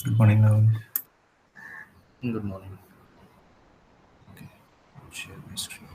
Good morning, Navin. Good morning. Okay, share my screen.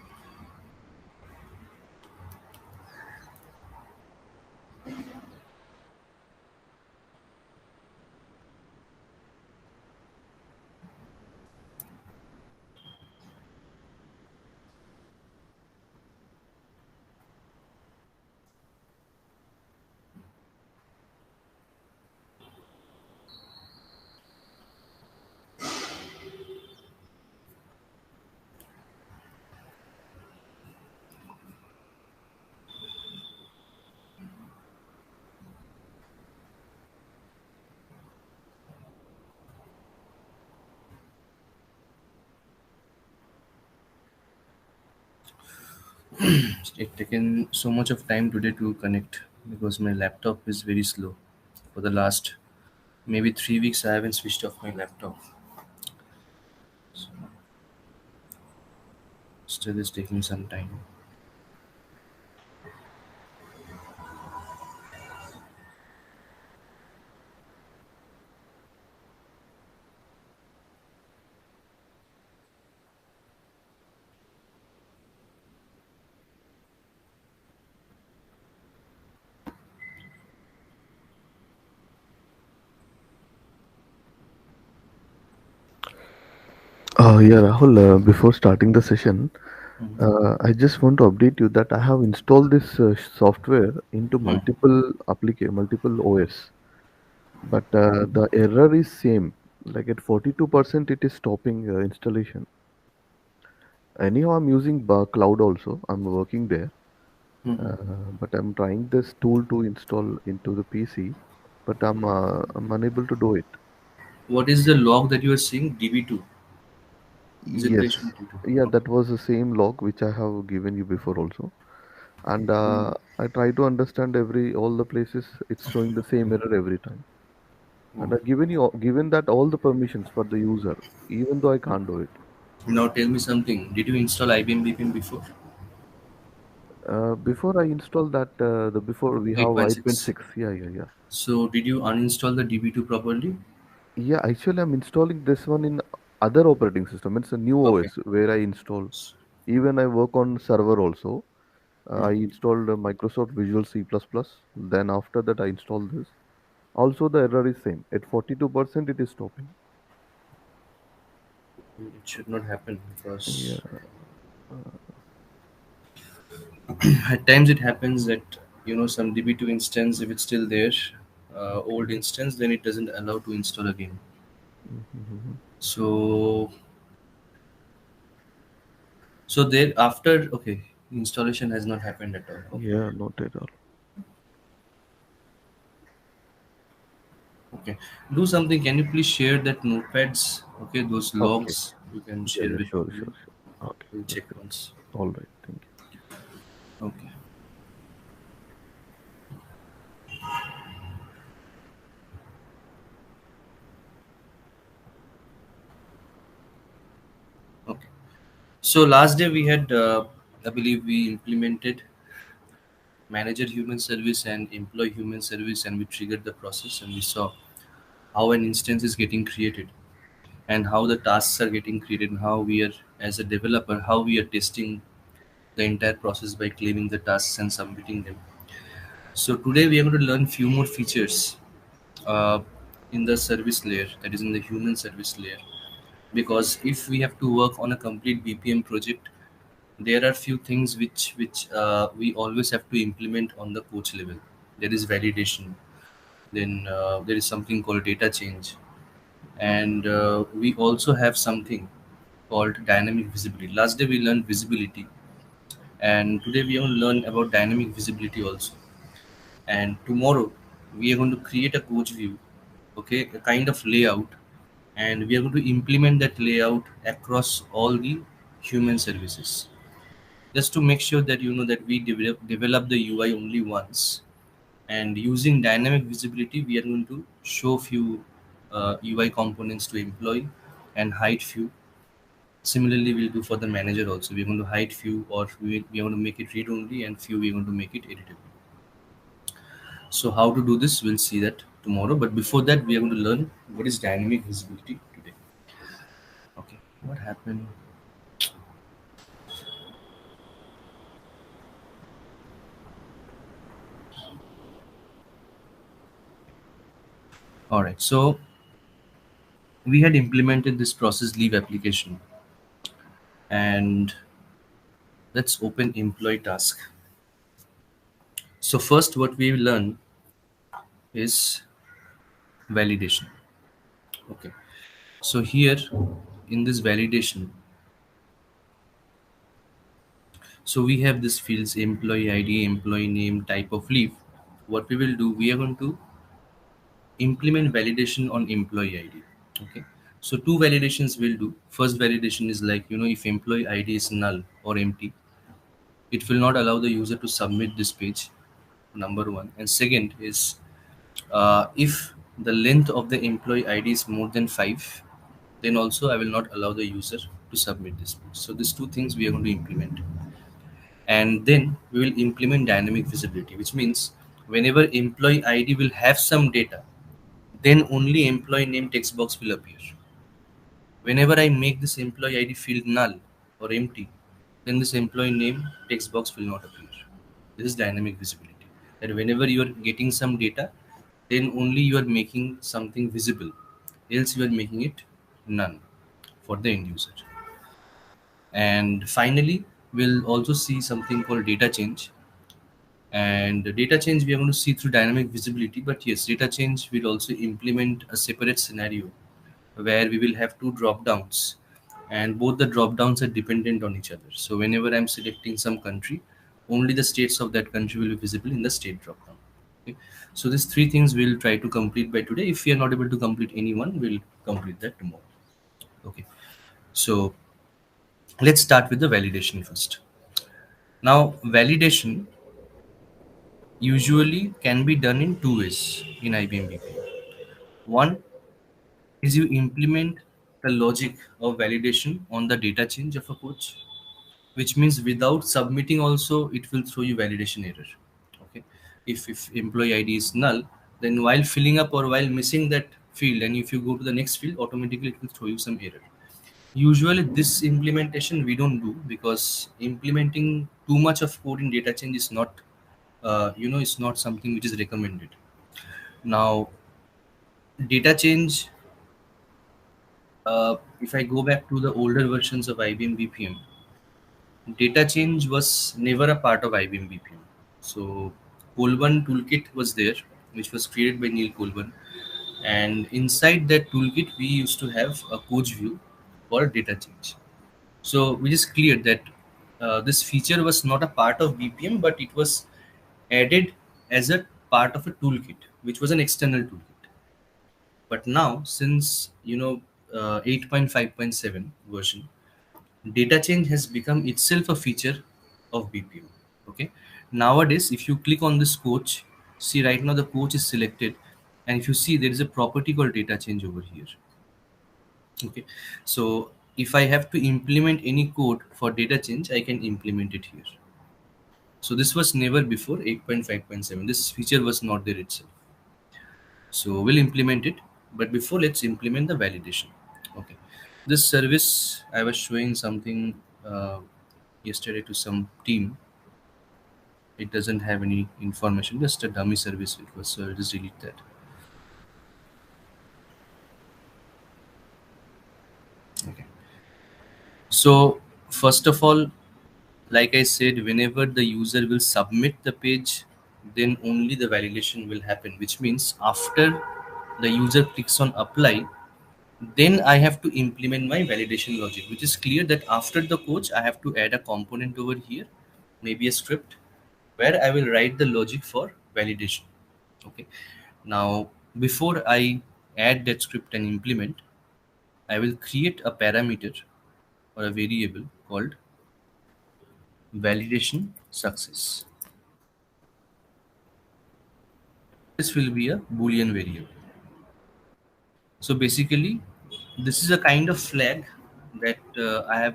It's taken so much of time today to connect because my laptop is very slow. For the last maybe 3 weeks, I haven't switched off my laptop. So still, it's taking some time. Yeah, Rahul, before starting the session, Mhm. I just want to update you that I have installed this software into Hmm. multiple OS, but the error is same. Like at 42%, it is stopping installation. Anyhow, I'm using cloud also. I'm working there, Mhm. but I'm trying this tool to install into the PC, but I'm unable to do it. What is the log that you are seeing? DB2. Is it Yes, patient 2? yeah, Okay. that was the same log which I have given you before also. And Mm. I try to understand every all the places it's showing the same error every time. Oh. And given that all the permissions for the user, even though I can't do it. Now tell me something. Did you install IBM VPN before? Before I install that, the before we have 8.6. 8.6. Yeah, yeah, yeah. So did you uninstall the DB2 properly? Yeah, actually, I'm installing this one in other operating system. It's a new Okay. OS where I install. S- Even I work on server also. I Hmm. installed Microsoft Visual C++. Then after that, I installed this. Also, the error is same. At 42%, it is stopping. It should not happen Yeah. because at times it happens that some DB2 instance, if it's still there, old instance, then it doesn't allow to install again. Mhm. So there after, okay, installation has not happened at all. Okay. Yeah, not at all. Okay, do something. Can you please share that notepads? Okay, those Okay. logs you can Yeah, share yeah, with sure, me. sure, sure. Okay, We'll that's check good. once. All right, thank Okay. Okay, so last day we had I believe we implemented manager human service and employee human service, and we triggered the process, and we saw how an instance is getting created and how the tasks are getting created, and how we are, as a developer, how we are testing the entire process by claiming the tasks and submitting them. So today we are going to learn few more features uh, in the service layer, that is in the human service layer, because if we have to work on a complete BPM project, there are few things which we always have to implement on the coach level. There is validation, then there is something called data change, and we also have something called dynamic visibility. Last day we learned visibility, and today we are going to learn about dynamic visibility also. And tomorrow we are going to create a coach view, okay, a kind of layout, and we are going to implement that layout across all the human services, just to make sure that that we develop the UI only once. And using dynamic visibility, we are going to show few UI components to employee and hide few. Similarly, we'll do for the manager also. We're going to hide few, or we are going to make it read only, and few we're going to make it editable. So how to do this? We'll see that. tomorrow. But before that, we are going to learn what is dynamic visibility today. Okay, what happened? All right, so we had implemented this process leave application, and let's open employee task. So first, what we learn is validation. Okay, so here in this validation, so we have this fields employee ID, employee name, type of leave. What we will do, we are going to implement validation on employee ID. Okay, so two validations will do. First validation is like, if employee ID is null or empty, it will not allow the user to submit this page, number one. And second is, if the length of the employee ID is more than 5, then also I will not allow the user to submit this page. So these two things we are going to implement. And then we will implement dynamic visibility, which means whenever employee ID will have some data, then only employee name text box will appear. Whenever I make this employee ID field null or empty, then this employee name text box will not appear. This is dynamic visibility. That whenever you are getting some data, then only you are making something visible, else you are making it none for the end user. And finally, we'll also see something called data change. And the data change we are going to see through dynamic visibility, but yes, data change will also implement a separate scenario where we will have two drop downs, and both the drop downs are dependent on each other. So whenever I'm selecting some country, only the states of that country will be visible in the state drop down. Okay. So these three things we'll try to complete by today. If we are not able to complete any one, we'll complete that tomorrow. Okay, so let's start with the validation first. Now validation usually can be done in two ways in IBM BPM. One is you implement the logic of validation on the data change of a coach, which means without submitting also it will throw you validation error. Okay, if employee ID is null, then while filling up or while missing that field, and if you go to the next field, automatically it will throw you some error. Usually this implementation we don't do, because implementing too much of code in data change is not, it's not something which is recommended. Now data change, if I go back to the older versions of IBM BPM, data change was never a part of IBM BPM. So Colburn toolkit was there, which was created by Neil Colburn, and inside that toolkit we used to have a coach view for data change. So which is clear that this feature was not a part of BPM, but it was added as a part of a toolkit, which was an external toolkit. But now, since 8.5.7 version, data change has become itself a feature of BPM. Okay. Nowadays, if you click on this coach, see right now the coach is selected, and if you see there is a property called data change over here. Okay. So if I have to implement any code for data change, I can implement it here. So this was never before 8.5.7. This feature was not there itself. So we'll implement it, but before, let's implement the validation. Okay, this service I was showing something yesterday to some team. It doesn't have any information, just a dummy service it was, so just delete that. Okay, so first of all, like I said, whenever the user will submit the page, then only the validation will happen, which means after the user clicks on apply, then I have to implement my validation logic, which is clear that after the coach, I have to add a component over here, maybe a script, where I will write the logic for validation. Okay. Now, before I add that script and implement, I will create a parameter or a variable called validation success. This will be a Boolean variable. So basically, this is a kind of flag that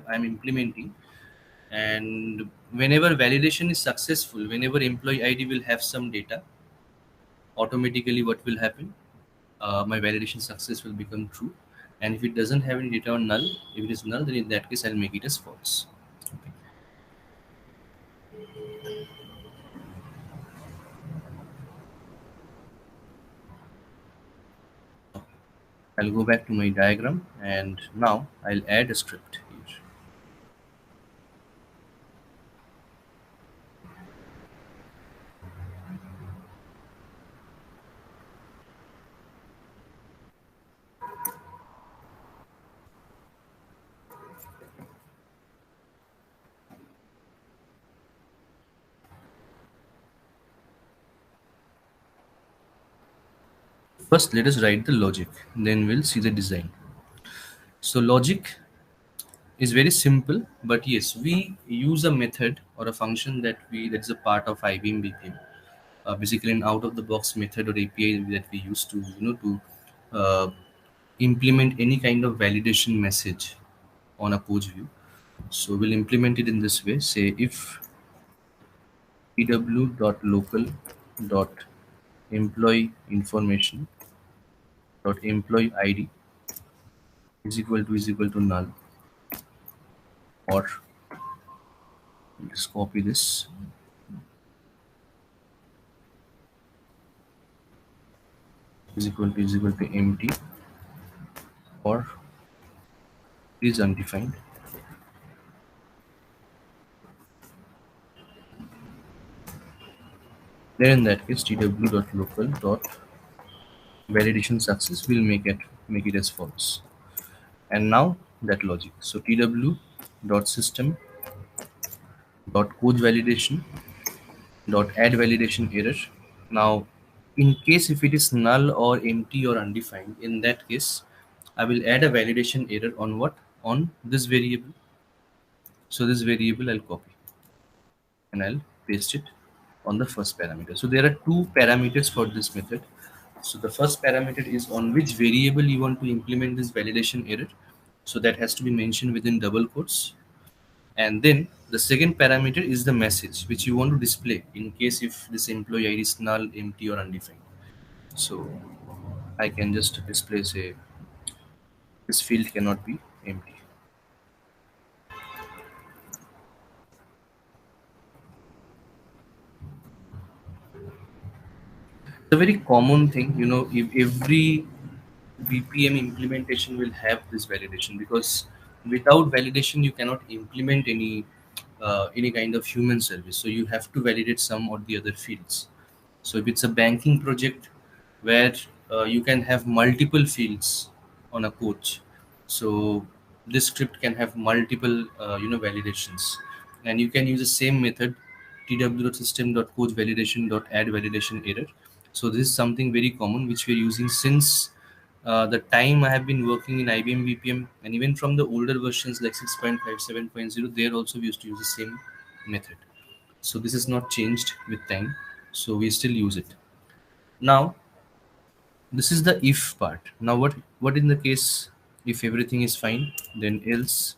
I'm implementing, and whenever validation is successful, whenever employee ID will have some data, automatically what will happen? My validation success will become true. And if it doesn't have any data on null, if it is null, then in that case I'll make it as false. Okay. I'll go back to my diagram and now I'll add a script here. First, let us write the logic, then we'll see the design. So logic is very simple, but yes, we use a method or a function that's a part of IBM BPM, basically an out of the box method or API that we use to uh, implement any kind of validation message on a page view. So we'll implement it in this way. Say if pw.local.employee information dot employee ID is equal to null, or just copy this, is equal to empty, or is undefined. Then in that case tw.local.validation success will make it as false. And now that logic. So tw.system.code validation dot add validation error. Now, in case if it is null or empty or undefined, in that case, I will add a validation error on what? On this variable. So this variable I'll copy and I'll paste it on the first parameter. So there are two parameters for this method. So the first parameter is on which variable you want to implement this validation error. So that has to be mentioned within double quotes. And then the second parameter is the message which you want to display in case if this employee ID is null, empty, or undefined. So I can just display, say, this field cannot be empty. It's a very common thing, if every BPM implementation will have this validation, because without validation you cannot implement any kind of human service. So you have to validate some or the other fields. So if it's a banking project where you can have multiple fields on a coach, so this script can have multiple validations, and you can use the same method tw.system.coach validation.add validation error. So this is something very common which we're using since the time I have been working in IBM VPM, and even from the older versions like 6.5, 7.0, there also we used to use the same method. So this is not changed with time. So we still use it. Now this is the if part. Now what in the case if everything is fine, then else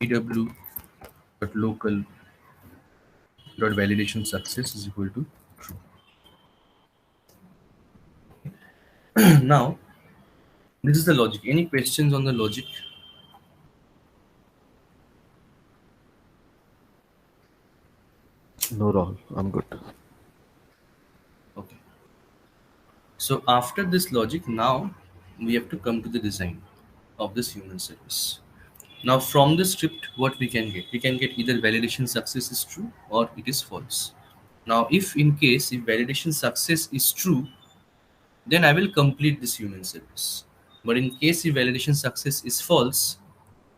pw.local.validation success is equal to true. Now this is the logic. Any questions on the logic? No, Rahul, I'm good. Okay. So after this logic, now we have to come to the design of this human service. Now from the script, what we can get? We can get either validation success is true or it is false. Now if in case if validation success is true, then I will complete this human service. But in case if validation success is false,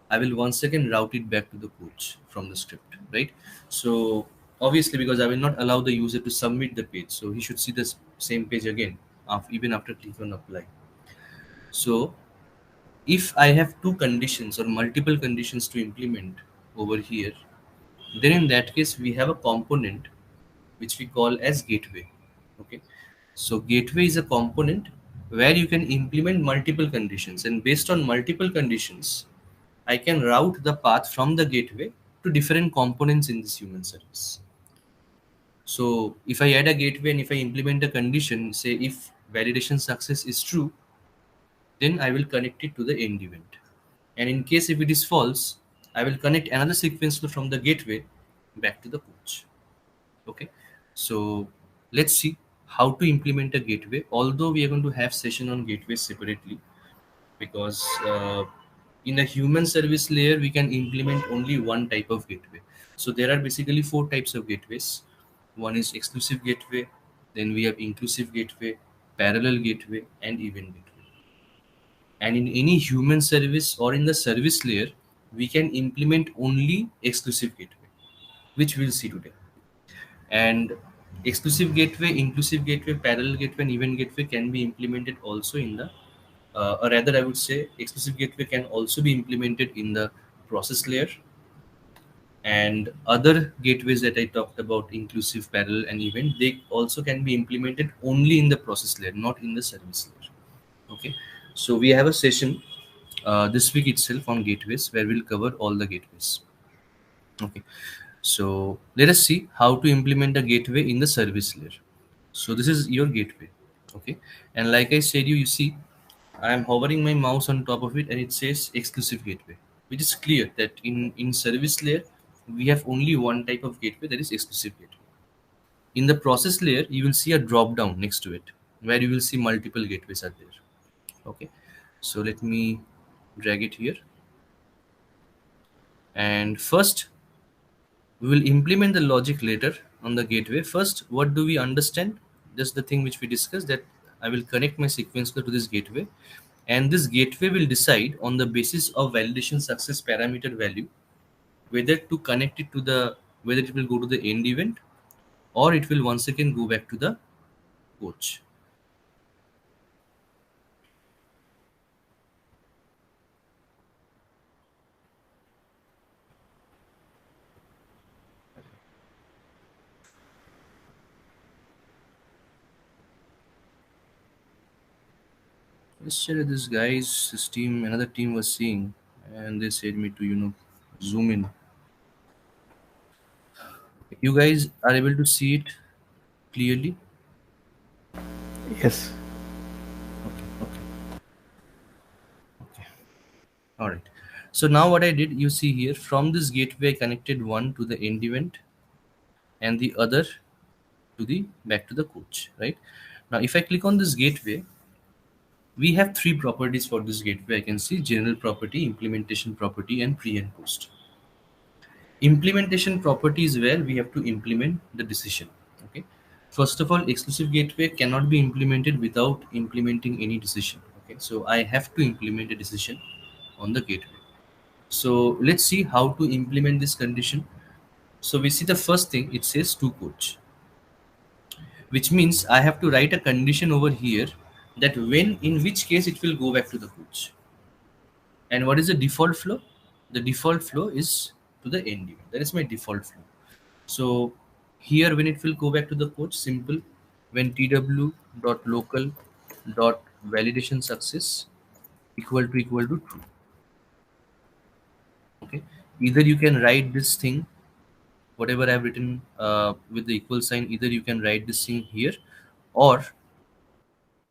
I will once again route it back to the coach from the script, right? So obviously, because I will not allow the user to submit the page, so he should see the same page again, even after clicking on apply. So if I have two conditions or multiple conditions to implement over here, then in that case we have a component which we call as gateway. Okay, so gateway is a component where you can implement multiple conditions, and based on multiple conditions I can route the path from the gateway to different components in this human service. So if I add a gateway and if I implement a condition, say if validation success is true, then I will connect it to the end event. And in case if it is false, I will connect another sequence flow from the gateway back to the coach. Okay. So let's see how to implement a gateway. Although we are going to have session on gateways separately, because in a human service layer we can implement only one type of gateway. So there are basically four types of gateways. One is exclusive gateway, then we have inclusive gateway, parallel gateway, and event gateway. And in any human service or in the service layer, we can implement only exclusive gateway, which we'll see today. And exclusive gateway, inclusive gateway, parallel gateway, and event gateway can be implemented also in the or rather I would say exclusive gateway can also be implemented in the process layer, and other gateways that I talked about, inclusive, parallel, and event, they also can be implemented only in the process layer, not in the service layer. Okay, so we have a session this week itself on gateways where we'll cover all the gateways. Okay, so let us see how to implement a gateway in the service layer. So this is your gateway. Okay, and like I said, you see, I am hovering my mouse on top of it and it says exclusive gateway, which is clear that in service layer we have only one type of gateway, that is exclusive gateway. In the process layer, you will see a drop down next to it where you will see multiple gateways are there. Okay, so let me drag it here. And first, we will implement the logic later on the gateway. First, what do we understand? Just the thing which we discussed, that I will connect my sequence to this gateway, and this gateway will decide on the basis of validation success parameter value whether to connect it to the, whether it will go to the end event or it will once again go back to the coach. Yesterday, this guy's his team, another team was seeing, and they said me to zoom in. You guys are able to see it clearly? Yes. Okay, okay, okay. All right. So now what I did, you see here, from this gateway, I connected one to the end event and the other to the back to the coach, right? Now, if I click on this gateway, we have three properties for this gateway. I can see general property, implementation property, and pre and post. Implementation property is where we have to implement the decision. Okay. First of all, exclusive gateway cannot be implemented without implementing any decision. Okay. So I have to implement a decision on the gateway. So let's see how to implement this condition. So we see the first thing, it says to coach, which means I have to write a condition over here that when, in which case it will go back to the coach. And what is the default flow? The default flow is to the end event. That is my default flow. So here when it will go back to the coach, simple, when tw dot local dot validation success equal to true. Okay. Either you can write this thing, whatever I've written with the equal sign, either you can write this thing here, or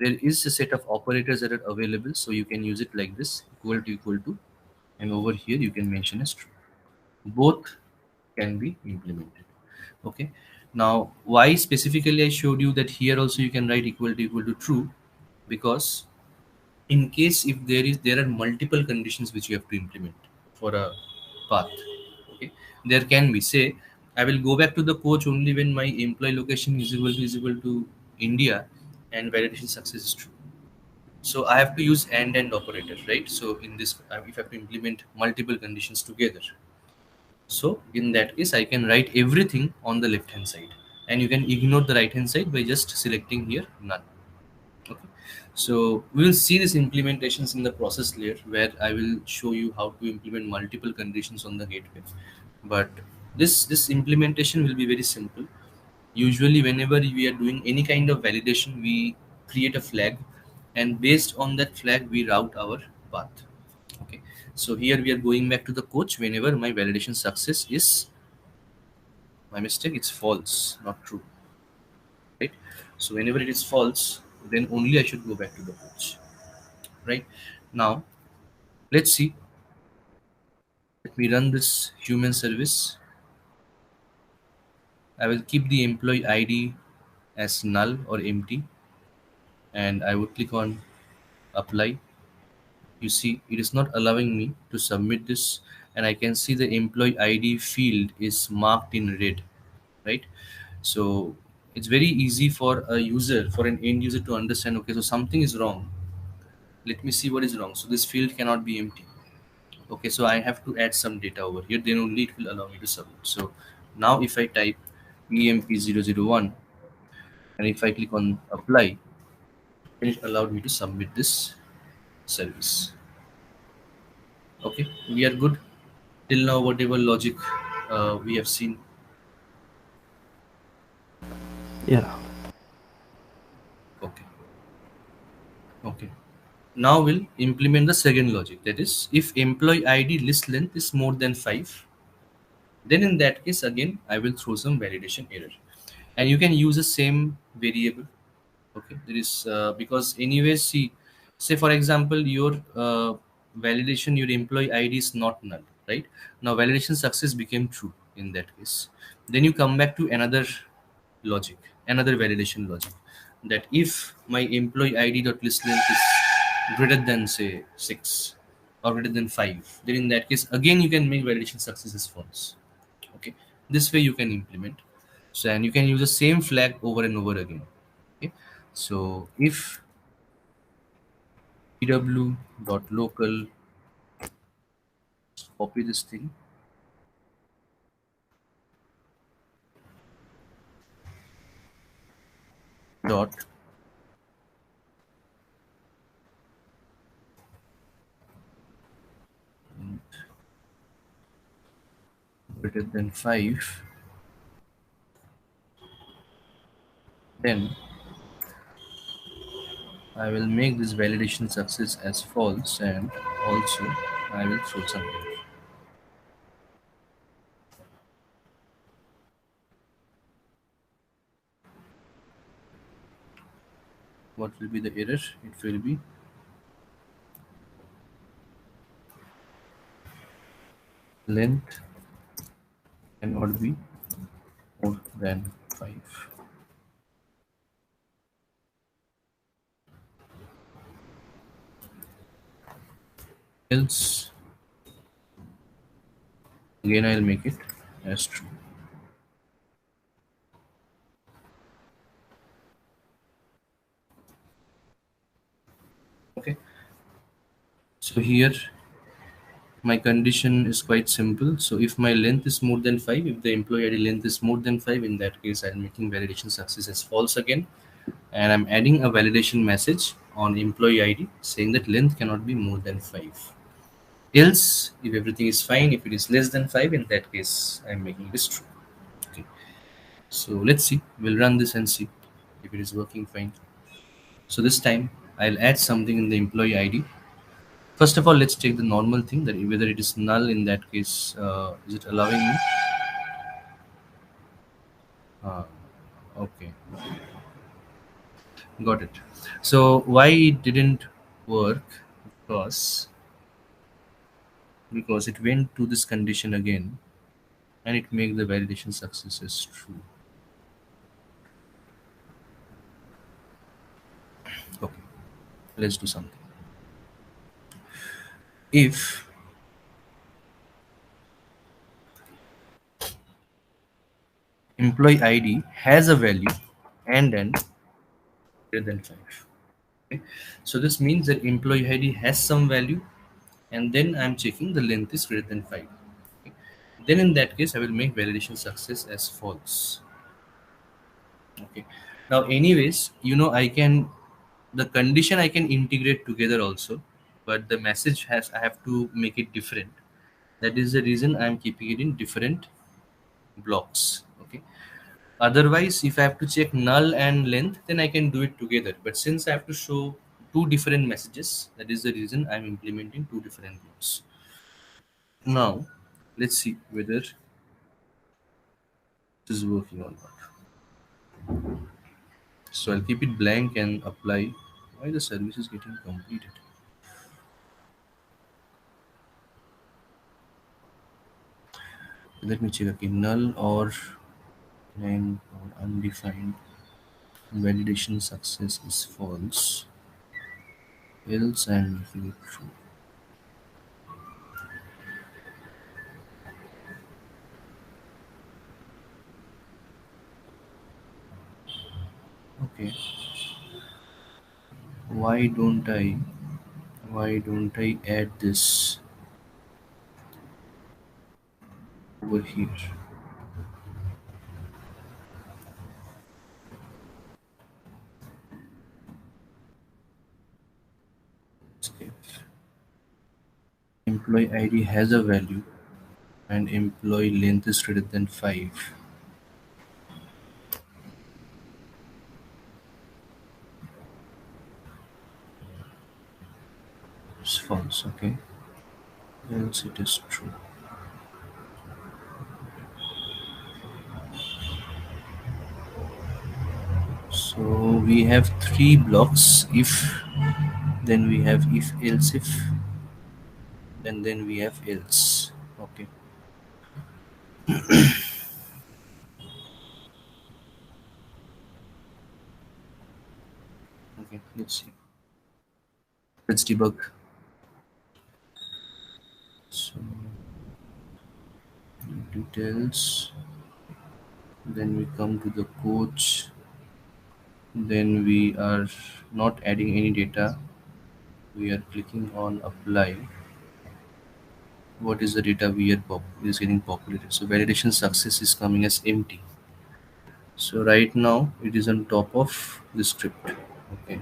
there is a set of operators that are available, so you can use it like this, equal to, and over here you can mention as true. Both can be implemented. Okay, now why specifically I showed you that here also you can write equal to true, because in case if there are multiple conditions which you have to implement for a path. Okay, there can be, say, I will go back to the coach only when my employee location is equal to India and validation success is true. So I have to use and operator, right? So in this, if I have to implement multiple conditions together, so in that case, I can write everything on the left hand side, and you can ignore the right hand side by just selecting here none. Okay. So we will see these implementations in the process layer where I will show you how to implement multiple conditions on the gateway. But this implementation will be very simple. Usually, whenever we are doing any kind of validation, we create a flag, and based on that flag, we route our path. Okay. So here we are going back to the coach whenever my validation success is my mistake, it's false, not true, right? So whenever it is false, then only I should go back to the page, right? Now let's see. Let me run this human service. I will keep the employee ID as null or empty, and I would click on apply. You see, it is not allowing me to submit this, and I can see the employee ID field is marked in red, right? So it's very easy for a user, for an end user to understand, okay, so something is wrong. Let me see what is wrong. So this field cannot be empty. Okay, so I have to add some data over here, then only it will allow me to submit. So now if I type EMP001 and if I click on apply, then it allowed me to submit this service. Okay, we are good till now. Whatever logic we have seen. Yeah. Okay, okay. Now we'll implement the second logic. That is, if employee ID list length is more than 5, then in that case again I will throw some validation error. And you can use the same variable. Okay, there is because anyways, see, say for example your validation, your employee ID is not null, right? Now validation success became true in that case. Then you come back to another logic, another validation logic, that if my employee ID dot list length is greater than say 6 or greater than 5, then in that case again you can make validation success as false. Okay, this way you can implement. So and you can use the same flag over and over again. Okay, so if pw dot local, copy this thing, dot greater than 5, then I will make this validation success as false, and also I will throw some error. What will be the error? It will be length cannot be more than 5. Else, again I'll make it as true. Okay, so here my condition is quite simple. So if my length is more than 5, if the employee ID length is more than 5, in that case I'm making validation success as false again, and I'm adding a validation message on employee ID saying that length cannot be more than 5. Else, if everything is fine, if it is less than 5, in that case I'm making this true. Okay, so let's see, we'll run this and see if it is working fine. So this time I'll add something in the employee ID. First of all, let's take the normal thing, that whether it is null. In that case, is it allowing me? uh, okay, got it. So why it didn't work? Because because it went to this condition again, and it make the validation success as true. Okay, let's do something. If employee ID has a value and then greater than 5. Okay, so this means that employee ID has some value, and then I'm checking the length is greater than 5. Okay, then in that case I will make validation success as false. Okay, now anyways, I can, the condition I can integrate together also, but the message has, I have to make it different. That is the reason I'm keeping it in different blocks. Okay, otherwise if I have to check null and length, then I can do it together, but since I have to show two different messages, that is the reason I'm implementing two different blocks. Now let's see whether This is working or not. So I'll keep it blank and apply. Why the service is getting completed? Let me check again. Null or name or undefined. Validation success is false. Else I'm making it true. Okay. Why don't I why don't I add this over here? Okay. Employee ID has a value and employee length is greater than 5. It's false, okay? Else it is true. So we have three blocks: if, then we have if else if, and then we have else. Okay. Okay, let's see. Let's debug. So details. Then we come to the coach. Then we are not adding any data. We are clicking on apply. What is the data we are is getting populated? So validation success is coming as empty. So right now it is on top of the script. Okay,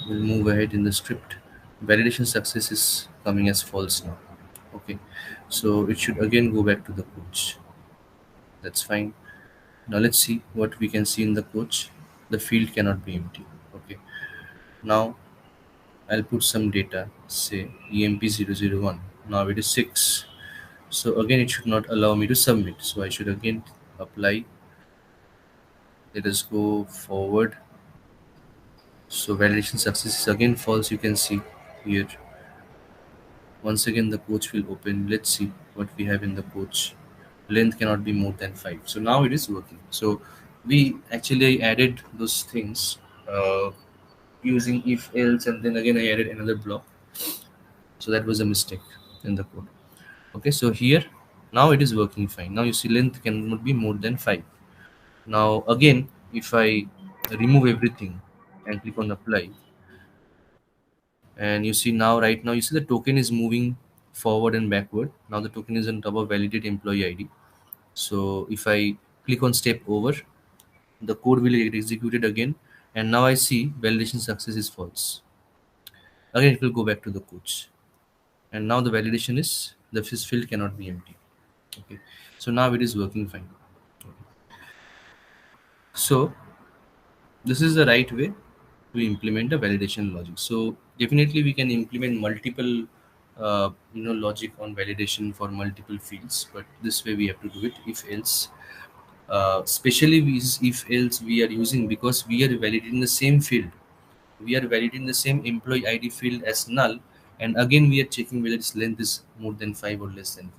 we'll move ahead in the script. Validation success is coming as false now. Okay, so it should again go back to the coach. That's fine. Now let's see what we can see in the coach. The field cannot be empty. Okay, now I'll put some data, say EMP001. Now it is 6. So again, it should not allow me to submit. So I should again apply. Let us go forward. So validation success is again false. You can see here. Once again, the coach will open. Let's see what we have in the coach. Length cannot be more than 5. So now it is working. So we actually added those things using if else, and then again I added another block. So that was a mistake in the code. Okay, so here now it is working fine. Now you see length cannot be more than 5. Now again, if I remove everything and click on apply, and you see now, right now you see the token is moving forward and backward. Now the token is on top of validate employee ID. So if I click on step over, the code will get executed again, and now I see validation success is false. Again, it will go back to the coach, and now the validation is the field cannot be empty. Okay, so now it is working fine. So this is the right way to implement a validation logic. So definitely we can implement multiple logic on validation for multiple fields, but this way we have to do it. If else, especially if else we are using, because we are validating the same field, we are validating the same employee ID field as null, and again we are checking whether its length is more than 5 or less than 5.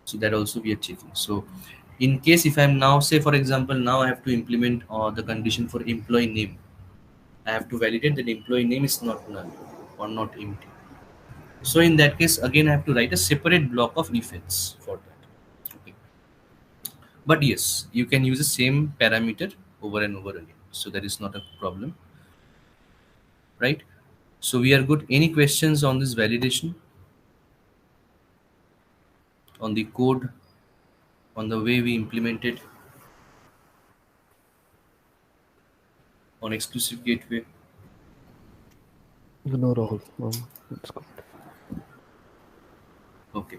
So that also we are checking. So in case if I'm now, say for example, now I have to implement the condition for employee name, I have to validate that employee name is not null or not empty. So in that case, again I have to write a separate block of if else for that. Okay. But yes, you can use the same parameter over and over again. So that is not a problem, right? So we are good. Any questions on this validation, on the code, on the way we implemented on exclusive gateway? No, Rahul. It's good. Okay.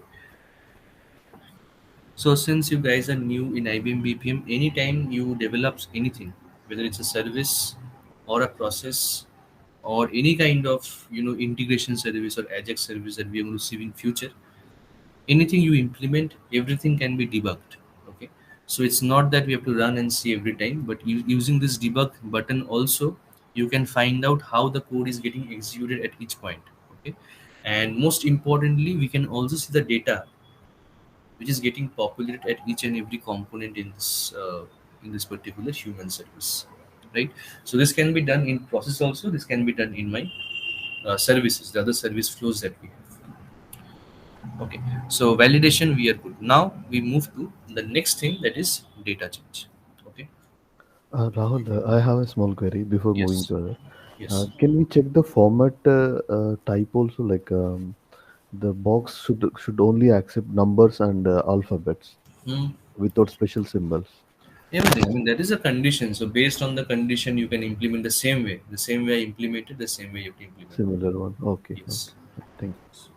So since you guys are new in IBM BPM, anytime you develop anything, whether it's a service or a process or any kind of integration service or Ajax service that we are going to see in future, anything you implement, everything can be debugged. Okay. So it's not that we have to run and see every time, but using this debug button also, you can find out how the code is getting executed at each point. Okay, and most importantly, we can also see the data which is getting populated at each and every component in this particular human service, right? So this can be done in process also. This can be done in my services, the other service flows that we have. Okay, so validation we are good. Now we move to the next thing, that is data change. Okay. Rahul, I have a small query before moving Yes. to other. Yes. Can we check the format type also? Like the box should only accept numbers and alphabets Hmm. without special symbols. Everything. I mean, that is a condition. So based on the condition, you can implement the same way. The same way I implemented, the same way you have to implement. Similar one. Okay, Yes. okay. Thank you.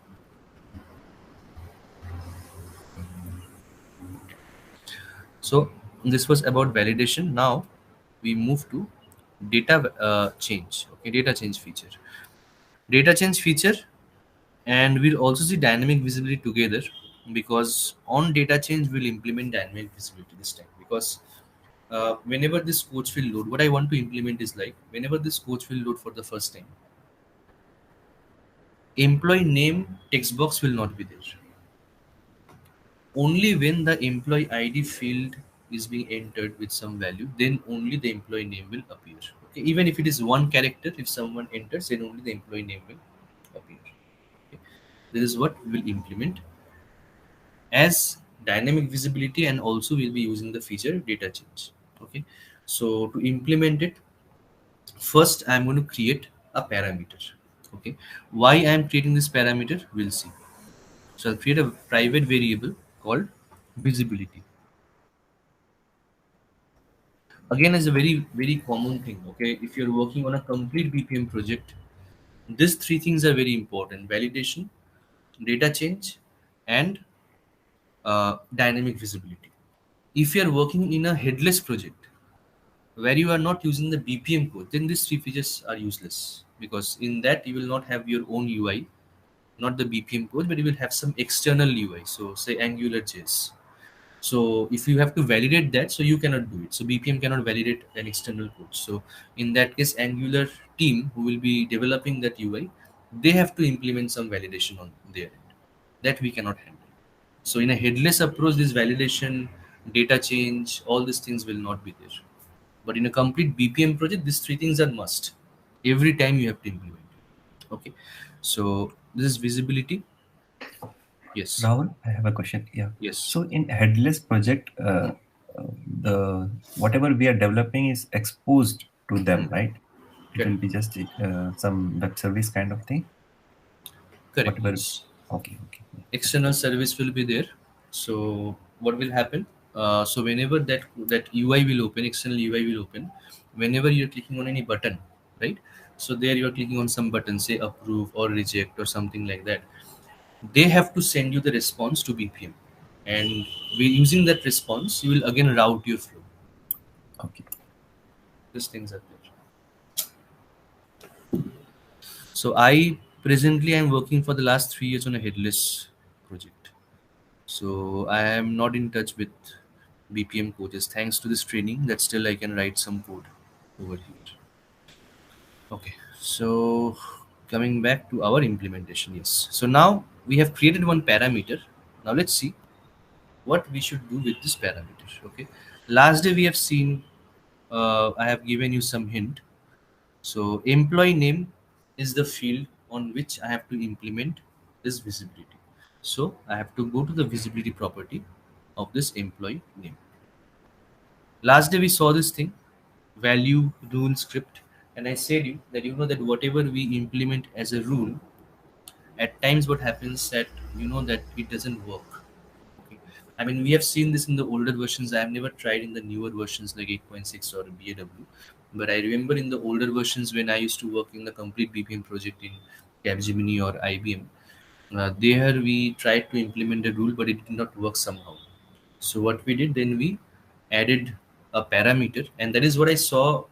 So this was about validation. Now we move to data change. Okay, data change feature. Data change feature, and we'll also see dynamic visibility together, because on data change we'll implement dynamic visibility this time. Because whenever this coach will load, what I want to implement is like whenever this coach will load for the first time, employee name text box will not be there. Only when the employee ID field is being entered with some value, then only the employee name will appear. Okay? Even if it is one character, if someone enters, then only the employee name will appear. Okay? This is what we will implement as dynamic visibility, and also we'll be using the feature data change. Okay, so to implement it, first I'm going to create a parameter. Okay, why I'm creating this parameter, we'll see. So I'll create a private variable called visibility. Again, is a very common thing. Okay, if you're working on a complete BPM project, these three things are very important: validation, data change, and dynamic visibility. If you're working in a headless project where you are not using the BPM code, then these three features are useless, because in that you will not have your own UI, not the BPM code, but you will have some external UI. So say Angular JS. So if you have to validate that, so you cannot do it. So BPM cannot validate an external code. So in that case, Angular team who will be developing that UI, they have to implement some validation on their end. That we cannot handle. So in a headless approach, this validation, data change, all these things will not be there. But in a complete BPM project, these three things are must. Every time you have to implement. Okay. So this is visibility. Yes. Rahul, I have a question. Yeah. Yes. So in headless project, the whatever we are developing is exposed to them, right? It Correct. will be just some web service kind of thing. Correct. Whatever. Yes. Okay. Okay. Okay. External service will be there. So what will happen? So whenever that UI will open, external UI will open. Whenever you're clicking on any button, right? So there you're clicking on some button, say approve or reject or something like that. They have to send you the response to BPM, and we using that response, you will again route your flow. Okay. These things are there. So I presently am working for the last 3 years on a headless project. So I am not in touch with BPM coaches. Thanks to this training, that still I can write some code over here. Okay. So coming back to our implementation, yes. So now we have created one parameter. Now let's see what we should do with this parameter. Okay. Last day we have seen. I have given you some hint. So employee name is the field on which I have to implement this visibility. So I have to go to the visibility property of this employee name. Last day we saw this thing, value rule script, and I said you that that whatever we implement as a rule, at times what happens that that it doesn't work. Okay. I mean, we have seen this in the older versions. I have never tried in the newer versions like 8.6 or BAW. But I remember in the older versions when I used to work in the complete BPM project in Capgemini or IBM, there we tried to implement a rule, but it did not work somehow. So what we did then, we added a parameter, and that is what I saw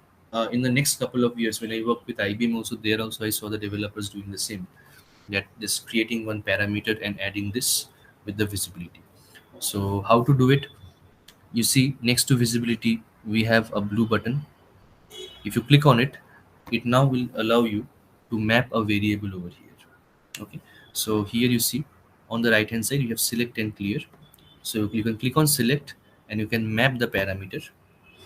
in the next couple of years when I worked with IBM. Also there, also I saw the developers doing the same, that just creating one parameter and adding this with the visibility. So how to do it? You see next to visibility we have a blue button. If you click on it, it now will allow you to map a variable over here. Okay, so here you see on the right hand side you have select and clear. So you can click on select and you can map the parameter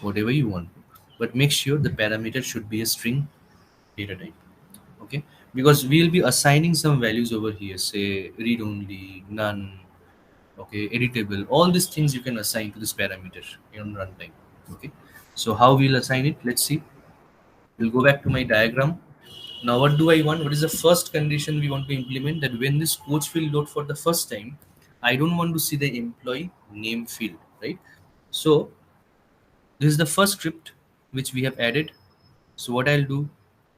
whatever you want, but make sure the parameter should be a string data type. Okay, because we'll be assigning some values over here, say read only, none, okay, editable, all these things you can assign to this parameter in runtime. Okay, so how we'll assign it, let's see. We'll go back to my diagram. Now what do I want? What is the first condition we want to implement? That when this coach field load for the first time, I don't want to see the employee name field, right? So this is the first script which we have added. So what I'll do,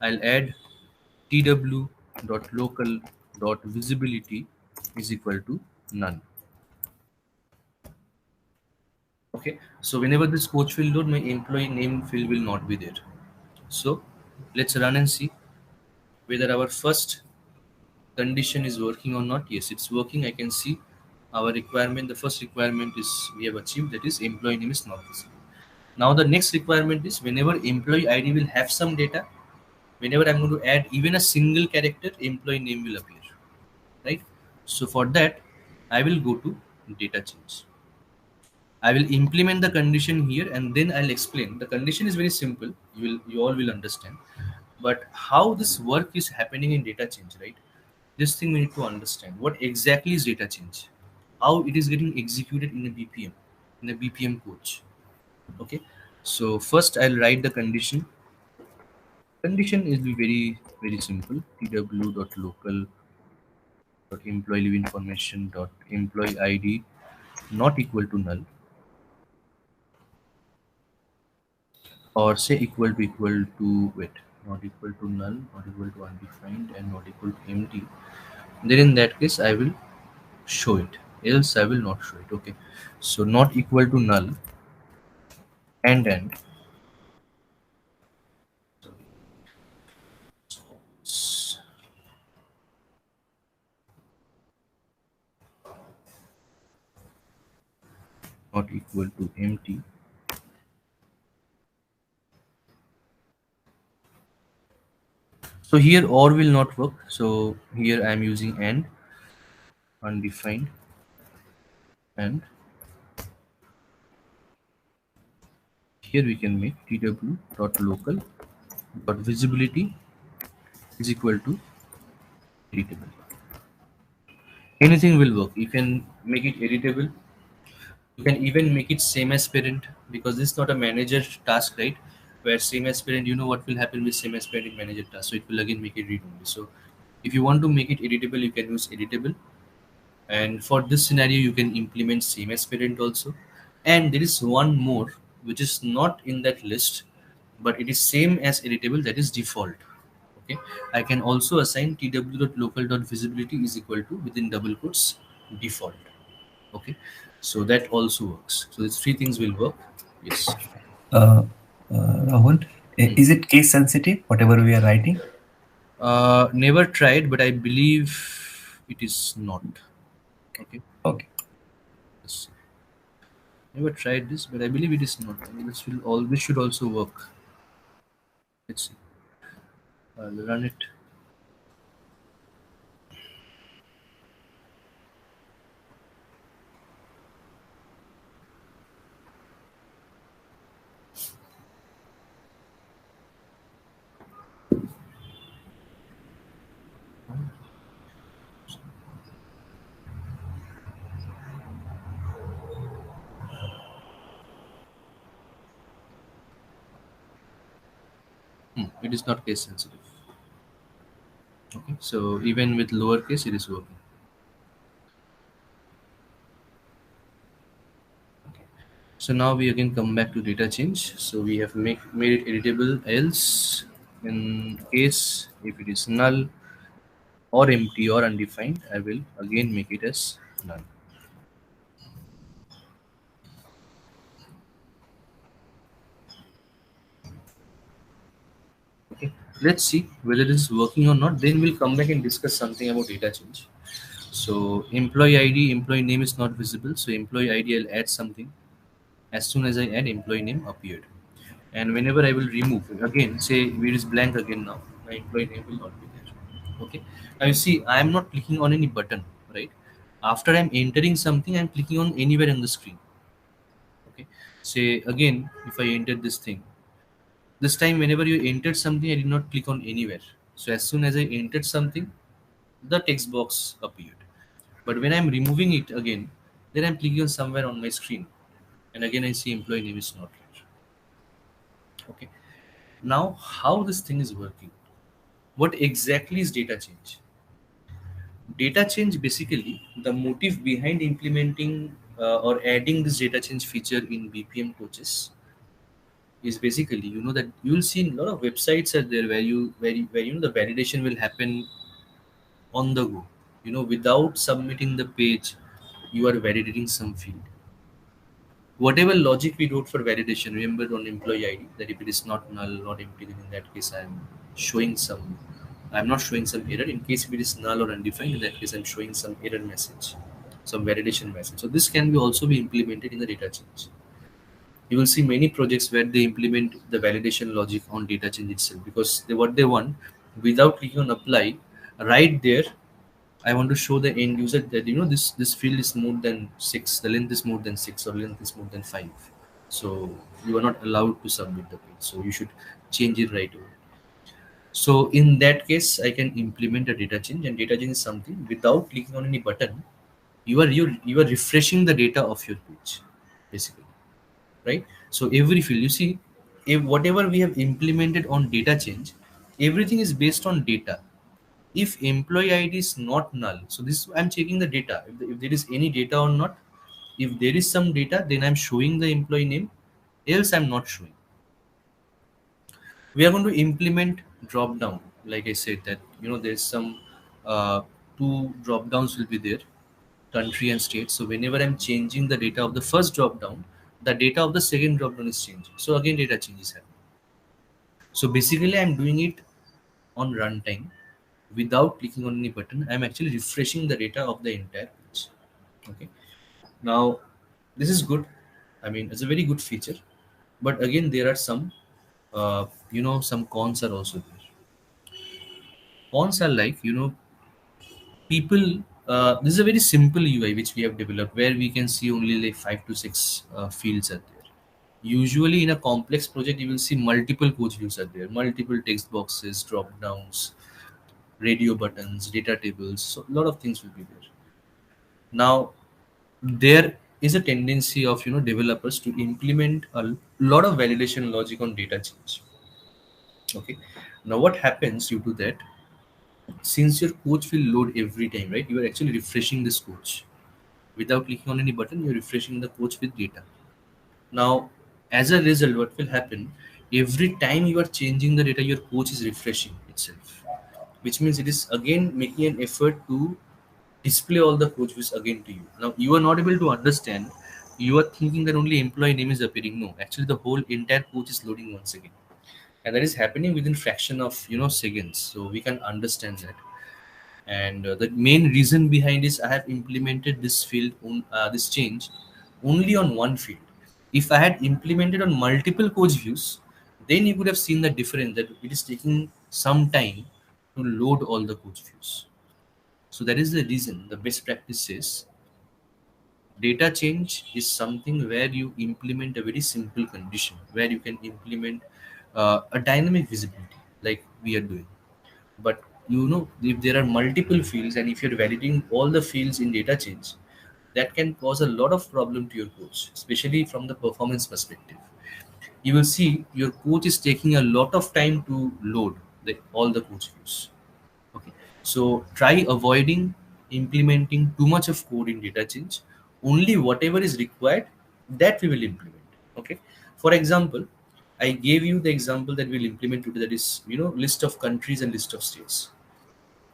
I'll add tw.local.visibility is equal to none. Okay, so whenever this coach field load, my employee name field will not be there. So let's run and see whether our first condition is working or not. Yes, it's working. I can see our requirement. The first requirement is we have achieved, that is employee name is not visible. Now the next requirement is whenever employee ID will have some data, whenever I'm going to add even a single character, employee name will appear, right? So for that, I will go to data change. I will implement the condition here and then I'll explain. The condition is very simple. You all will understand. But how this work is happening in data change, right? This thing we need to understand. What exactly is data change? How it is getting executed in a BPM coach. Okay. So first I'll write the condition. Condition is very simple. tw.local.employee leave information dot employee ID not equal to null, or say equal to wait, not equal to null, not equal to undefined, and not equal to empty. Then in that case I will show it, else I will not show it. Okay, so not equal to null and not equal to empty. So here or will not work, so here I am using and undefined, and here we can make tw.local.visibility is equal to editable. Anything will work. You can make it editable. You can even make it same as parent, because this is not a manager task, right? Where same as parent, you know what will happen with same as parent in manager task. So it will again make it read only. So if you want to make it editable, you can use editable. And for this scenario, you can implement same as parent also. And there is one more which is not in that list, but it is same as editable, that is default. Okay, I can also assign tw.local.visibility is equal to within double quotes default. Okay, so that also works. So these three things will work. Yes. Uh, Rahul, is it case sensitive, whatever we are writing? Never tried, but I believe it is not. Okay. Okay. Yes. Never tried this, but I believe it is not. I mean, this should also work. Let's see. I'll run it. It is not case sensitive. Okay, so even with lowercase, it is working. Okay. So now we again come back to data change. So we have made it editable. Else, in case if it is null or empty or undefined, I will again make it as none. Okay, let's see whether it is working or not. Then we'll come back and discuss something about data change. So employee ID, employee name is not visible. So employee ID, I'll add something. As soon as I add, employee name appeared. And whenever I will remove, again, say it is blank again now, my employee name will not be there. Okay. Now you see, I am not clicking on any button, right? After I'm entering something, I'm clicking on anywhere on the screen. Okay. Say again, if I enter this thing, this time whenever you entered something, I did not click on anywhere. So as soon as I entered something, the text box appeared. But when I'm removing it again, then I'm clicking on somewhere on my screen, and again I see employee name is not here. Okay. Now, how this thing is working? What exactly is data change? Data change, basically, the motive behind implementing or adding this data change feature in BPM coaches is basically, that you will see a lot of websites are there where the validation will happen on the go. Without submitting the page, you are validating some field. Whatever logic we wrote for validation, remember on employee ID, that if it is not null, not empty, then in that case showing some I'm not showing some error. In case if it is null or undefined, in that case I'm showing some error message, some validation message. So this can be also be implemented in the data change. You will see many projects where they implement the validation logic on data change itself, because what they want, without clicking on apply, right there, I want to show the end user that this field is more than 6, the length is more than 6, or length is more than 5. So you are not allowed to submit the page. So you should change it right away. So in that case, I can implement a data change, and data change is something without clicking on any button. You are refreshing the data of your page, basically, right? So every field you see, if whatever we have implemented on data change, everything is based on data. If employee ID is not null, so this I'm checking the data if there is any data or not. If there is some data, then I'm showing the employee name, else I'm not showing. We are going to implement drop down, like I said, that there's some uh, two drop downs will be there, country and state. So whenever I'm changing the data of the first drop down, the data of the second drop down is changing, so again data changes happen. So basically I'm doing it on runtime without clicking on any button. I'm actually refreshing the data of the entire page. Okay. Now this is good. I mean, it's a very good feature, but again there are some some cons are also there. Cons are like, people, this is a very simple UI which we have developed, where we can see only like 5 to 6 fields are there. Usually in a complex project, you will see multiple coach views are there, multiple text boxes, drop downs, radio buttons, data tables, so a lot of things will be there. Now there is a tendency of developers to implement a lot of validation logic on data change. Okay. Now what happens due to that, since your coach will load every time, right? You are actually refreshing this coach without clicking on any button. You're refreshing the coach with data. Now, as a result, what will happen, every time you are changing the data, your coach is refreshing itself, which means it is again making an effort to display all the coach views again to you. Now you are not able to understand. You are thinking that only employee name is appearing. No, actually the whole entire coach is loading once again, and that is happening within fraction of seconds. So we can understand that. And the main reason behind is I have implemented this field on this change only on one field. If I had implemented on multiple coach views, then you could have seen the difference, that it is taking some time to load all the coach views. So that is the reason the best practice is data change is something where you implement a very simple condition, where you can implement a dynamic visibility like we are doing. But if there are multiple fields, and if you're validating all the fields in data change, that can cause a lot of problem to your coach, especially from the performance perspective. You will see your coach is taking a lot of time to load all the coach views. Okay. So try avoiding implementing too much of code in data change. Only whatever is required, that we will implement. Okay. For example, I gave you the example that we'll implement today, that is, list of countries and list of states.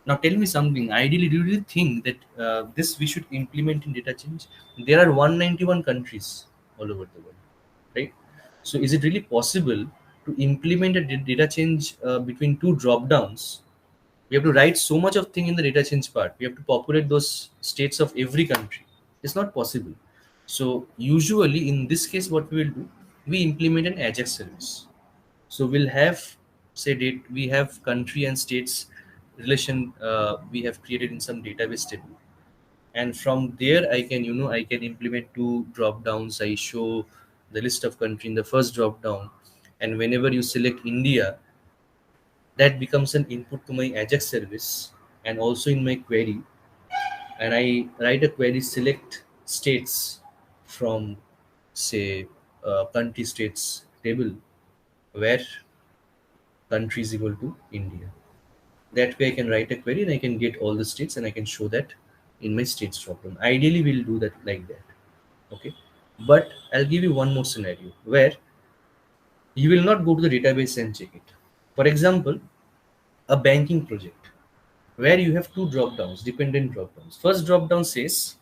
Now tell me something. Ideally, do you really think that this we should implement in data change? There are 191 countries all over the world, right? So is it really possible to implement a data change between two drop downs? We have to write so much of thing in the data change part. We have to populate those states of every country. It's not possible. So usually in this case what we will do, we implement an ajax service. So we'll have, say, date, we have country and states relation, we have created in some database table, and from there I can, I can implement two drop downs. I show the list of country in the first drop down, and whenever you select India, that becomes an input to my ajax service. And also in my query, and I write a query, select states from, say, country states table where country is equal to India. That way I can write a query and I can get all the states and I can show that in my states dropdown. Ideally we'll do that like that. Okay. But I'll give you one more scenario where you will not go to the database and check it. For example, a banking project where you have two drop downs, dependent drop downs. First drop down says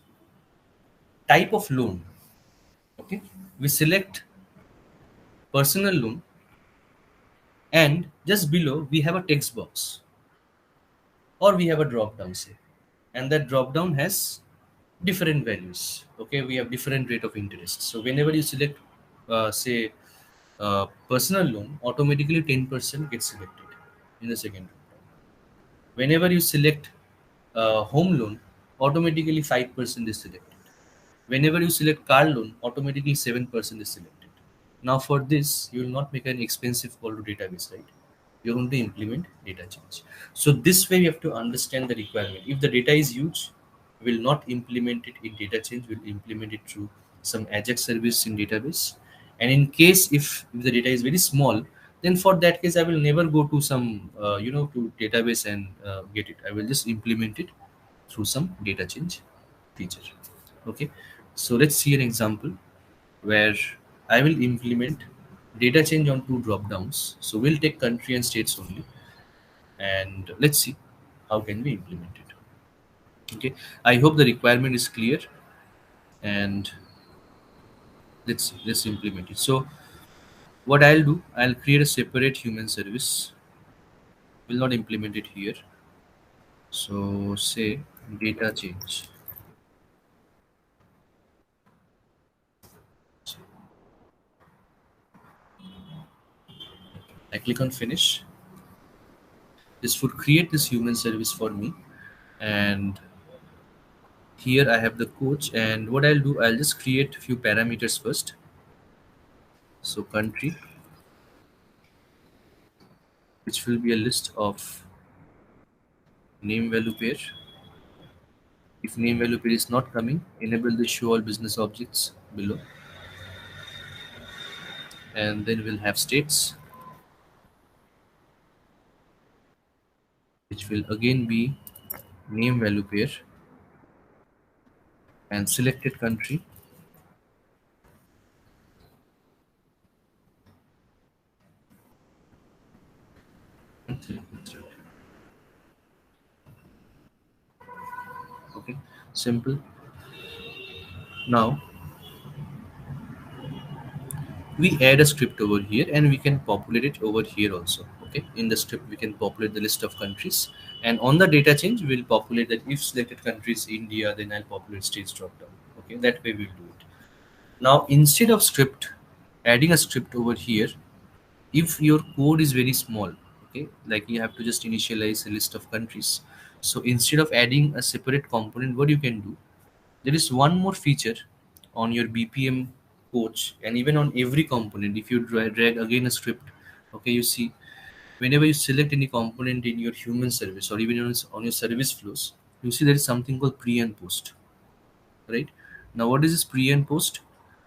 type of loan. Okay. We select personal loan, and just below we have a text box, or we have a drop down, say, and that drop down has different values. Okay, we have different rate of interest. So whenever you select, say, personal loan, automatically 10% gets selected in the second drop down. Whenever you select home loan, automatically 5% is selected. Whenever you select car loan, automatically 7% is selected. Now for this, you will not make an expensive call to database, right? You're going to implement data change. So this way you have to understand the requirement. If the data is huge, we will not implement it in data change, we'll implement it through some Ajax service in database. And in case if the data is very small, then for that case I will never go to some to database and get it. I will just implement it through some data change feature. Okay, so let's see an example where I will implement data change on two drop downs. So we'll take country and states only, and let's see how can we implement it. Okay, I hope the requirement is clear, and let's implement it. So what I'll do, I'll create a separate human service. Will not implement it here. So say data change. I click on finish. This would create this human service for me, and here I have the coach. And what I'll do, I'll just create few parameters first. So country, which will be a list of name value pair. If name value pair is not coming, enable the show all business objects below. And then we'll have states, which will again be name value pair, and selected country. Okay, simple. Now we add a script over here and we can populate it over here also. Okay, in the script we can populate the list of countries, and on the data change we'll populate that if selected country is India, then I'll populate states drop down. Okay, that way we'll do it. Now instead of script, adding a script over here, if your code is very small, okay, like you have to just initialize a list of countries, so instead of adding a separate component, what you can do, there is one more feature on your BPM coach, and even on every component. If you drag again a script, okay, you see whenever you select any component in your human service or even on your service flows, you see there is something called pre and post, right? Now what is this pre and post?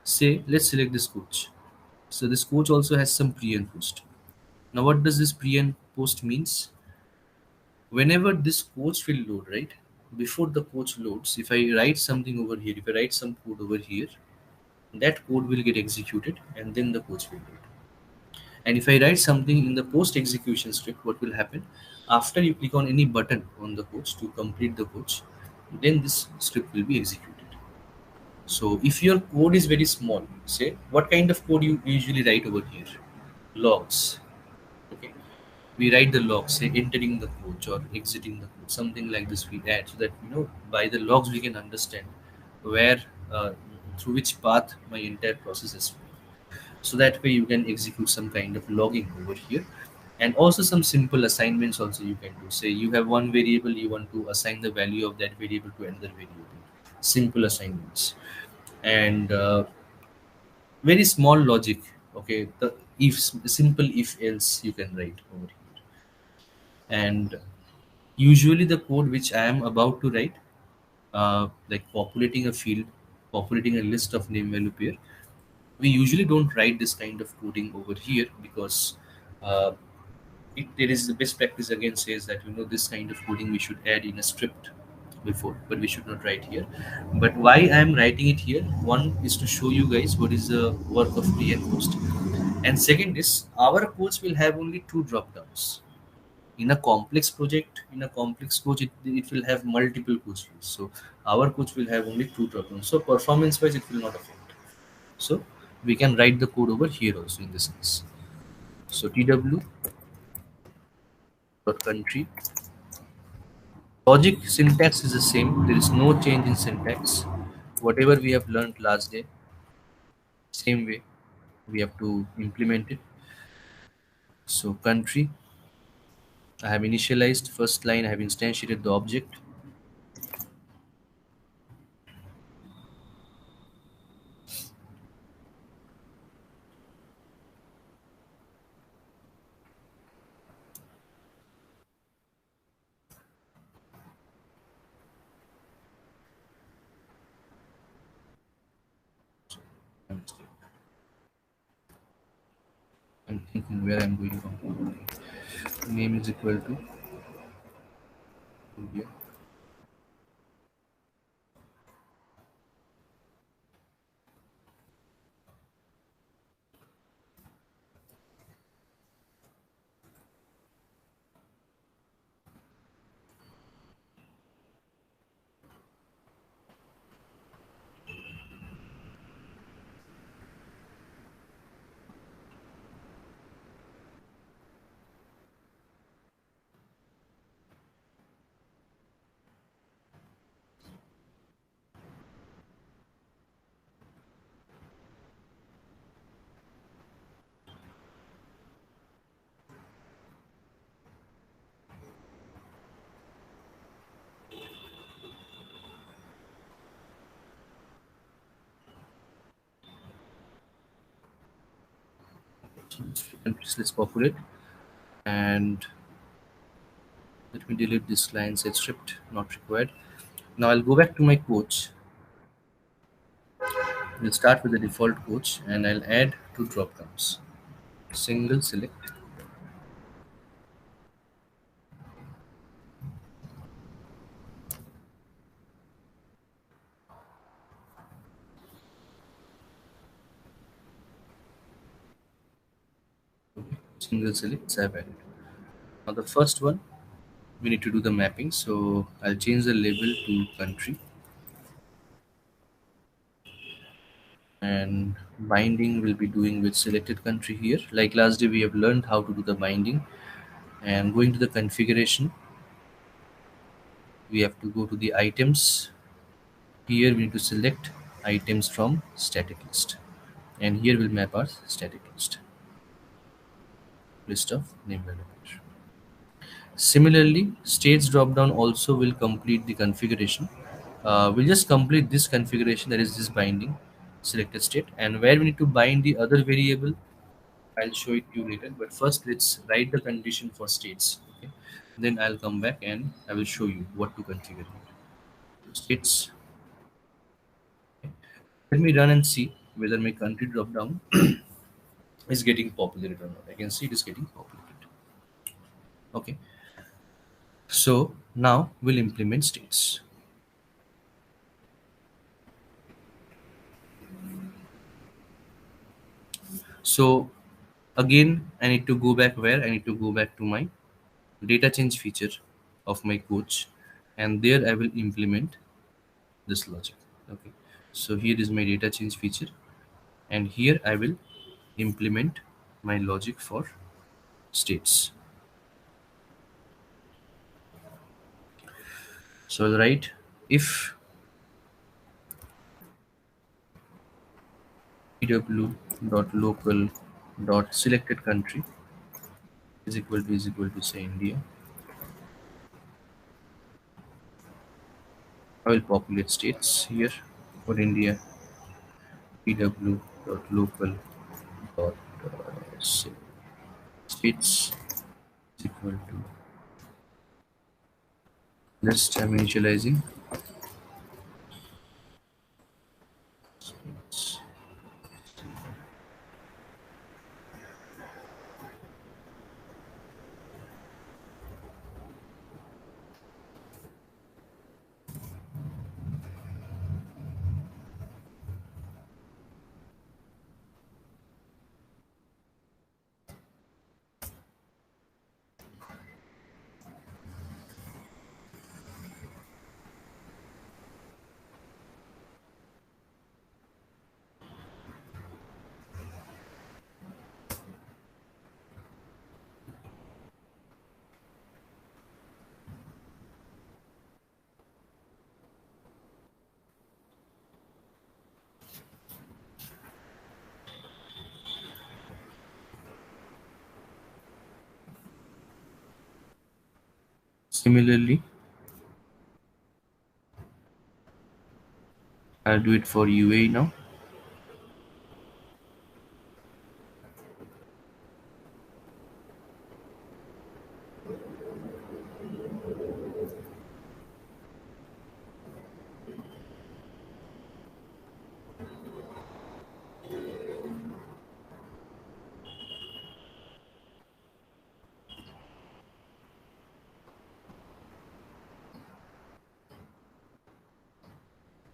Say let's select this coach. So this coach also has some pre and post. Now what does this pre and post means? Whenever this coach will load, right? Before the coach loads, if I write something over here, if I write some code over here, that code will get executed and then the coach will load. And if I write something in the post execution script, what will happen? After you click on any button on the coach to complete the coach, then this script will be executed. So if your code is very small, say what kind of code you usually write over here? Logs. Okay. We write the logs, say entering the coach or exiting the coach, something like this we add, so that by the logs we can understand where through which path my entire process is flowing. So that way you can execute some kind of logging over here, and also some simple assignments also you can do. Say you have one variable, you want to assign the value of that variable to another variable. Simple assignments, and very small logic. Okay, the if simple if else you can write over here. And usually the code which I am about to write, like populating a field, populating a list of name value pair, we usually don't write this kind of coding over here because uh, it is the best practice again says that this kind of coding we should add in a script before, but we should not write here. But why I am writing it here, one is to show you guys what is the work of pre and post, and second is our codes will have only two drop downs. In a complex project, in a complex coach, it will have multiple coach fields. So our coach will have only two drop downs, so performance wise it will not affect. So we can write the code over here also in this case. So tw dot country. Logic syntax is the same. There is no change in syntax. Whatever we have learned last day, same way we have to implement it. So country, I have initialized first line. I have instantiated the object. I'm I'm thinking where I'm going wrong. Name is equal to India. And let's populate, and let me delete this line set script not required. Now I'll go back to my coach. We'll start with the default coach and I'll add two drop downs. Single select, single select, I've added. Now the first one, we need to do the mapping. So I'll change the label to country, and binding will be doing with selected country here. Like last day we have learned how to do the binding, and going to the configuration, we have to go to the items. Here we need to select items from static list, and here we'll map our static list of name value. Similarly, states dropdown also will complete the configuration. We'll just complete this configuration, that is this binding selected state, and where we need to bind the other variable, I'll show it to you later. But first, let's write the condition for states. Okay, then I'll come back and I will show you what to configure. States. Let me run and see whether my country dropdown is getting populated or not. I can see it is getting populated. Okay, so now we'll implement states. So again, I need to go back where I need to go back to my data change feature of my coach, and there I will implement this logic. Okay, so here is my data change feature, and here I will implement my logic for states. So I'll write if pw.local dot selected country is equal to say India. I will populate states here for India. pw.local dot say states is equal to list. I'm initializing states. Similarly, I'll do it for UAE now.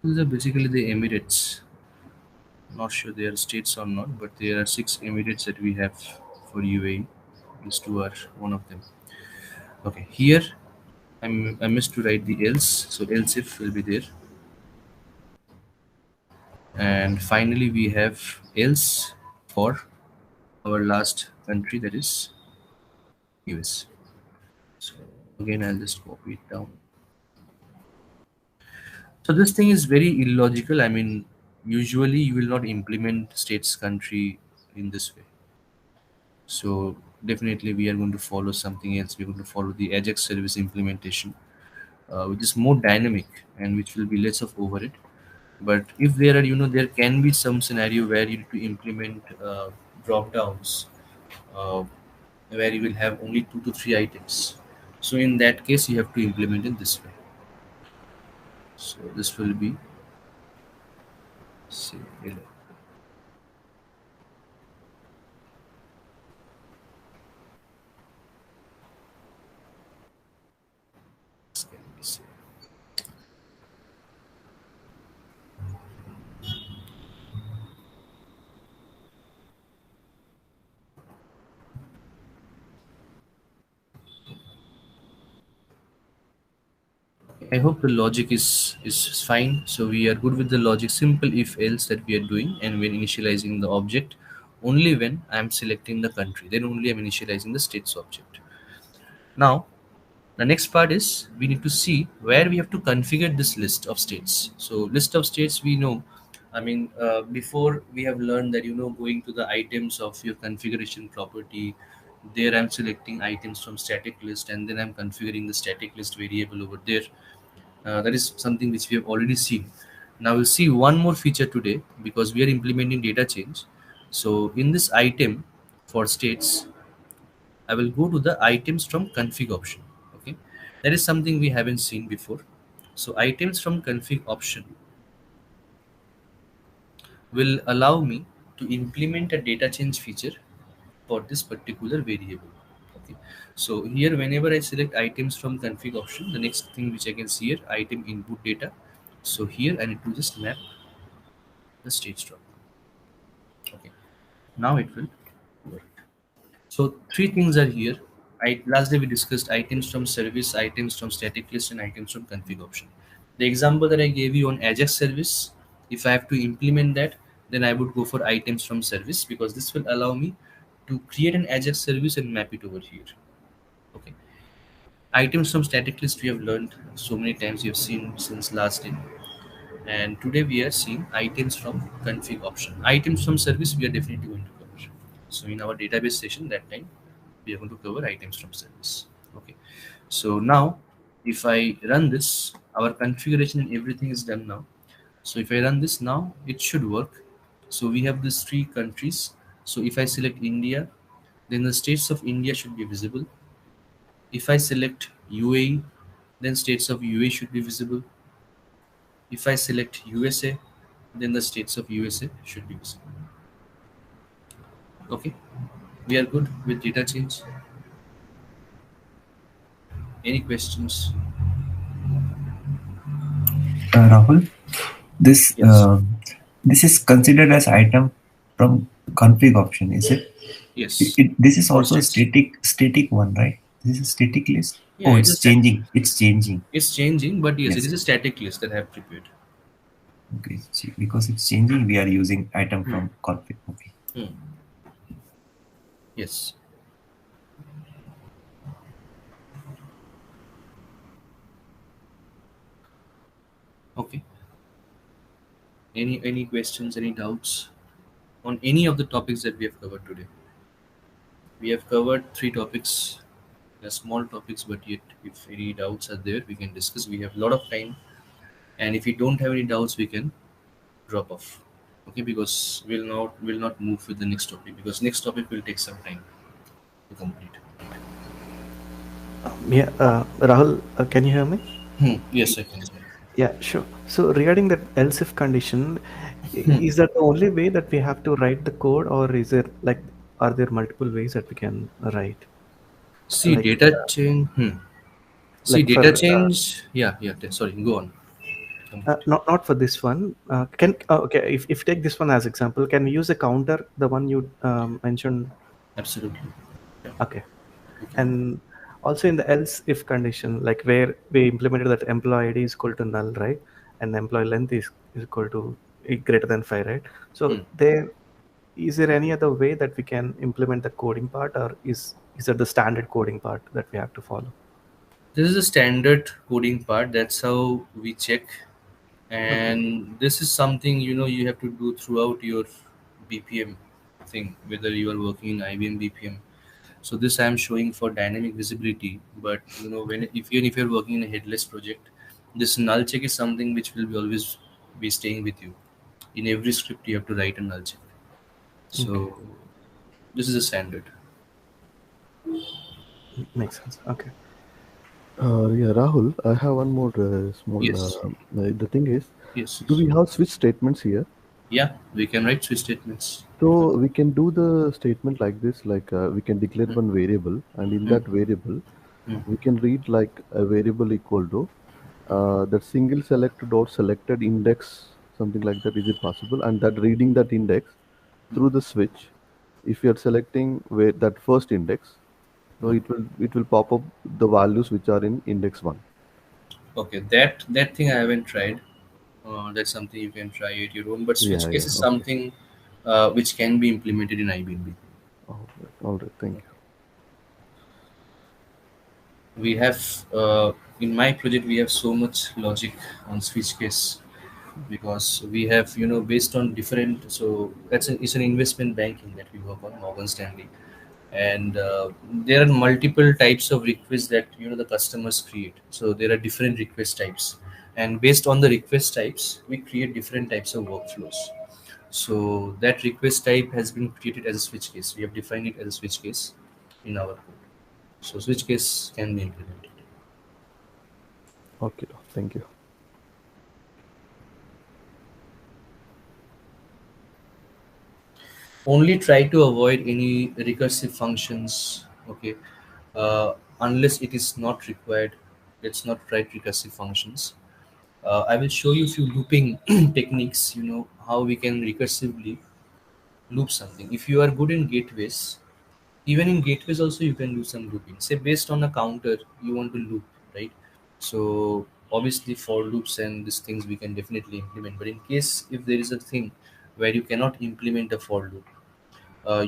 These are basically the Emirates. Not sure they are states or not, but there are six Emirates that we have for UAE. These two are one of them. Okay, here I missed to write the else, so else if will be there. And finally, we have else for our last country, that is US. So again, I'll just copy it down. So this thing is very illogical. I mean, usually you will not implement states country in this way. So definitely we are going to follow something else. We're going to follow the Ajax service implementation, which is more dynamic and which will be less of overhead. But if there are, there can be some scenario where you need to implement drop downs, uh, where you will have only 2 to 3 items. So in that case, you have to implement it this way. So this will be say can be say. I hope the logic is fine. So we are good with the logic. Simple if else that we are doing, and we're initializing the object only when I'm selecting the country. Then only I'm initializing the states object. Now the next part is we need to see where we have to configure this list of states. So list of states we know. I mean, before we have learned that going to the items of your configuration property, there I'm selecting items from static list, and then I'm configuring the static list variable over there. That is something which we have already seen. Now we'll see one more feature today because we are implementing data change. So in this item for states, I will go to the items from config option. Okay, that is something we haven't seen before. So items from config option will allow me to implement a data change feature for this particular variable. Okay, so here whenever I select items from config option, the next thing which I can see here, item input data. So here I need to just map the stage drop. Okay, now it will work. So three things are here. Last day we discussed items from service, items from static list, and items from config option. The example that I gave you on Ajax service, if I have to implement that, then I would go for items from service because this will allow me to create an Ajax service and map it over here. Okay. Items from static list we have learned so many times, you have seen since last day. And today we are seeing items from config option. Items from service we are definitely going to cover. So in our database session that time we are going to cover items from service. Okay. So now if I run this, our configuration and everything is done now. So if I run this now, it should work. So we have these three countries. So if I select India, then the states of India should be visible. If I select UAE, then states of UAE should be visible. If I select USA, then the states of USA should be visible. Okay, we are good with data change. Any questions? Rahul, this Yes. this is considered as item from config option, is it? Yes. This is For also a states. static one, right? This is a static list. Yeah, Oh, it is it's changing. It's changing. it's changing, but yes, it Yes. is a static list that I have prepared. Okay. Because it's changing, we are using item Hmm. from config. Okay. Hmm. Yes. Okay. Any questions? Any doubts on any of the topics that we have covered today? We have covered three topics. They're small topics, but yet, if any doubts are there, we can discuss. We have a lot of time, and if we don't have any doubts, we can drop off. Okay, because we'll not move with the next topic because next topic will take some time to complete. Yeah, Rahul, can you hear me? Yes, I can. Yeah, sure. So regarding that else if condition, is that the only way that we have to write the code, or is there like are there multiple ways that we can write? See Like data change. See like for data change. Yeah, yeah. Sorry, go on. Complete. not for this one. Can okay, if you take this one as example, can we use a counter, the one you mentioned? Absolutely. Yeah. Okay. Okay. And also in the else if condition, like where we implemented that employee ID is equal to null, right? And the employee length is equal to greater than 5, right? So there is there any other way that we can implement the coding part, or is that the standard coding part that we have to follow? This is a standard coding part. That's how we check, Okay. and this is something you have to do throughout your BPM thing, whether you are working in IBM BPM. So this I am showing for dynamic visibility, but when if even if you're working in a headless project, this null check is something which will be always be staying with you. In every script, you have to write a null check. Okay. So this is a standard. Makes sense. Okay. Yeah, Rahul, I have one more small. Yes. The thing is, Yes. do Yes. we have switch statements here? Yeah, we can write switch statements. So we can do the statement like this, like we can declare Hmm. one variable, and in Hmm. that variable, Hmm. we can read like a variable equal to that single select dot selected index, something like that. Is it possible? And that reading that index through the switch, if you are selecting where that first index, so Hmm. it will pop up the values which are in index one. Okay, that thing I haven't tried. That's something you can try at your own. But switch Yeah, case yeah. is Okay. something which can be implemented in IBM. All right. All right. Thank you. We have in my project we have so much logic on switch case because we have based on different. So it's an investment banking that we work on Morgan Stanley, and there are multiple types of requests that the customers create. So there are different request types, and based on the request types we create different types of workflows. So that request type has been created as a switch case. We have defined it as a switch case in our code. So switch case can be implemented. Okay. Thank you. Only try to avoid any recursive functions. Okay, unless it is not required. Let's not write recursive functions. I will show you a few looping techniques. How we can recursively loop something. If you are good in gateways, even in gateways also you can do some looping. Say based on a counter you want to loop, right? So obviously for loops and these things we can definitely implement. But in case if there is a thing where you cannot implement a for loop,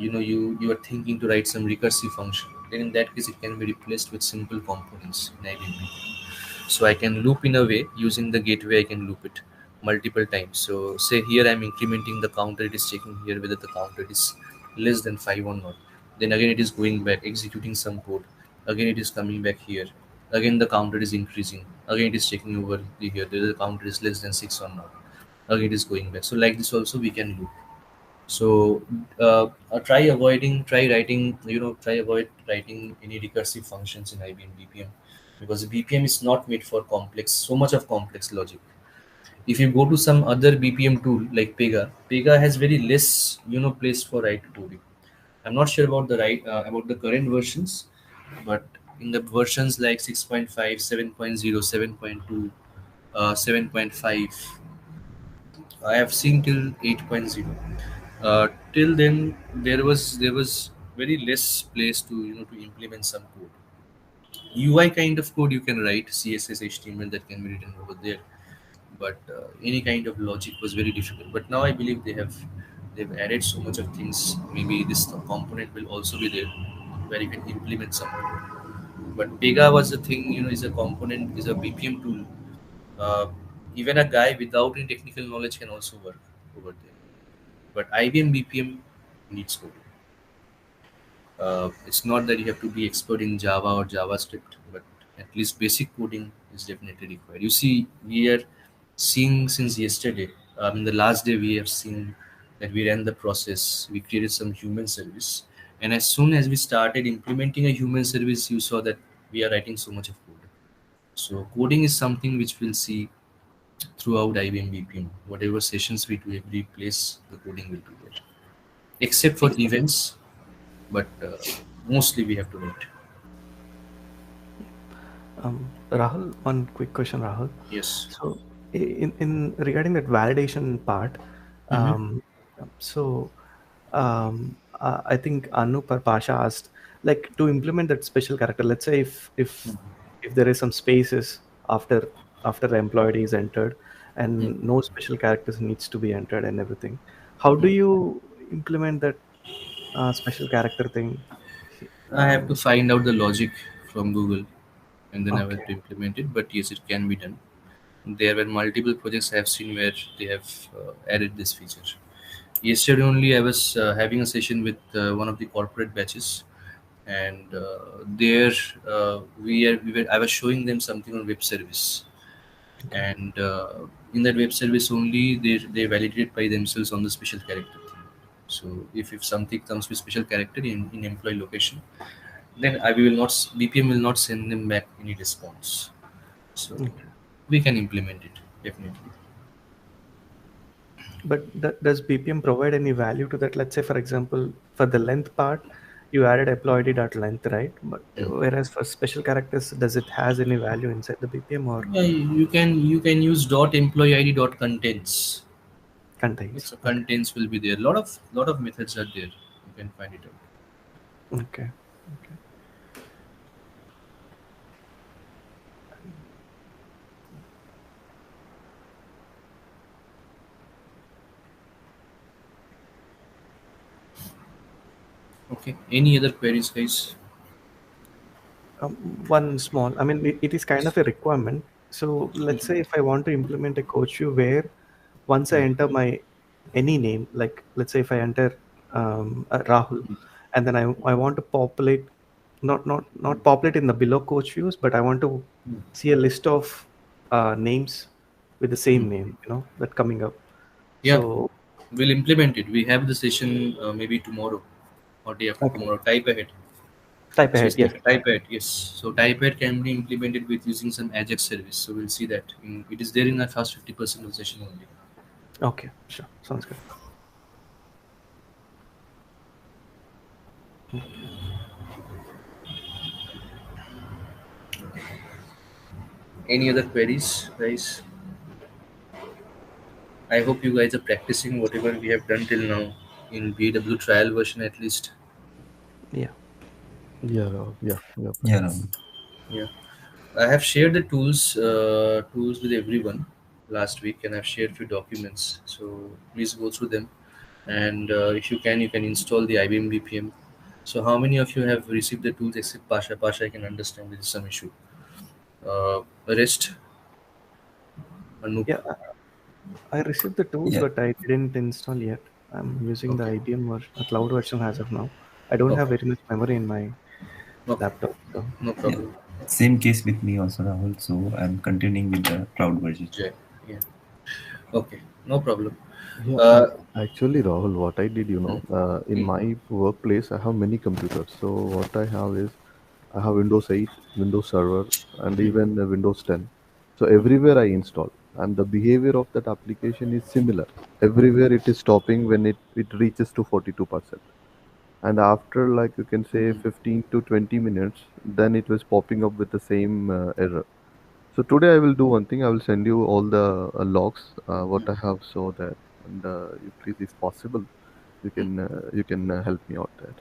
you are thinking to write some recursive function, then in that case it can be replaced with simple components in IBM. So I can loop in a way using the gateway, I can loop it. multiple times. So say here I'm incrementing the counter, it is checking here whether the counter is less than 5 or not. Then again it is going back, executing some code. Again it is coming back here. Again the counter is increasing. Again it is checking over here whether the counter is less than 6 or not. Again it is going back. So like this also we can loop. So try writing, try avoid writing any recursive functions in IBM BPM, because BPM is not made for so much of complex logic. If you go to some other BPM tool like Pega has very less, place for write coding. I'm not sure about about the current versions, but in the versions like 6.5, 7.0, 7.2, 7.5, I have seen till 8.0. Till then, there was very less place to to implement some code. UI kind of code you can write, CSS, HTML, that can be written over there, but any kind of logic was very difficult. But now I believe they've added so much of things. Maybe this component will also be there where you can implement some code. But Pega was the thing, is a component, is a BPM tool. Uh, Even a guy without any technical knowledge can also work over there. But IBM BPM needs code. It's not that you have to be expert in Java or JavaScript, but at least basic coding is definitely required. You see, we are seeing since yesterday, in the last day, we have seen that we ran the process, we created some human service. And as soon as we started implementing a human service, you saw that we are writing so much of code. So, coding is something which we'll see throughout IBM BPM. Whatever sessions we do, every place, the coding will be there, except for events, but mostly we have to write. Rahul, one quick question, Rahul. Yes. So, in regarding that validation part, Mm-hmm. um, so I think Anup or Pasha asked, like, to implement that special character. Let's say if there is some spaces after the employee is entered, and no special characters needs to be entered and everything. How do you implement that special character thing? I have to find out the logic from Google, and then I Okay. have to implement it. But yes, it can be done. There were multiple projects I have seen where they have added this feature. Yesterday only, I was having a session with one of the corporate batches, and there I was showing them something on web service, Okay. and in that web service only they validate by themselves on the special character thing. So if something comes with special character in employee location, then I will not BPM will not send them back any response. So Okay. we can implement it definitely. But does BPM provide any value to that? Let's say, for example, for the length part, you added employee.length, right? But Mm. whereas for special characters, does it has any value inside the BPM or Yeah, you can use dot employee ID dot contents. contains? So Okay. contents will be there. Lot of methods are there. You can find it out. Okay. Okay. Okay. Any other queries, guys? Um, One small, I mean, it is kind of a requirement. So let's say if I want to implement a coach view where once I enter my any name, like let's say if I enter Rahul, and then I want to populate, not populate in the below coach views, but I want to see a list of names with the same name, that coming up. Yeah, So we'll implement it. We have the session maybe tomorrow or day after okay, tomorrow. Type ahead. type So ahead. it's Yes. like type ahead. Yes. So type ahead can be implemented with using some Ajax service. So we'll see that. It is there in the first 50% of the session only. Okay. Sure. Sounds good. Okay. Any other queries, guys? I hope you guys are practicing whatever we have done till now in BW trial version at least. Yeah. Yeah. Yeah, Ram. Yeah. I have shared the tools with everyone last week, and I've shared few documents. So please go through them, and if you can install the IBM BPM. So how many of you have received the tools except Pasha? Pasha, I can understand there is some issue. Rest, Anup. Yeah. I received the tools, Yeah, but I didn't install yet. I'm using the Okay. IBM version, a cloud version as of now. I don't have Okay. very much memory in my Okay. laptop, so No yeah. problem. Same case with me also, Rahul. So I'm continuing with the cloud version. Jay. Yeah. Okay. No problem. Yeah, Uh, actually, Rahul, what I did, mm, in mm, my workplace, I have many computers. So what I have is I have Windows 8, Windows Server, and mm, even Windows 10. So everywhere I install, and the behavior of that application is similar. Everywhere it is stopping when it reaches to 42%. And after, like, you can say, mm, 15 to 20 minutes, then it was popping up with the same error. So today I will do one thing. I will send you all the logs what mm, I have, so that, and you please, if possible, mm. you can help me out there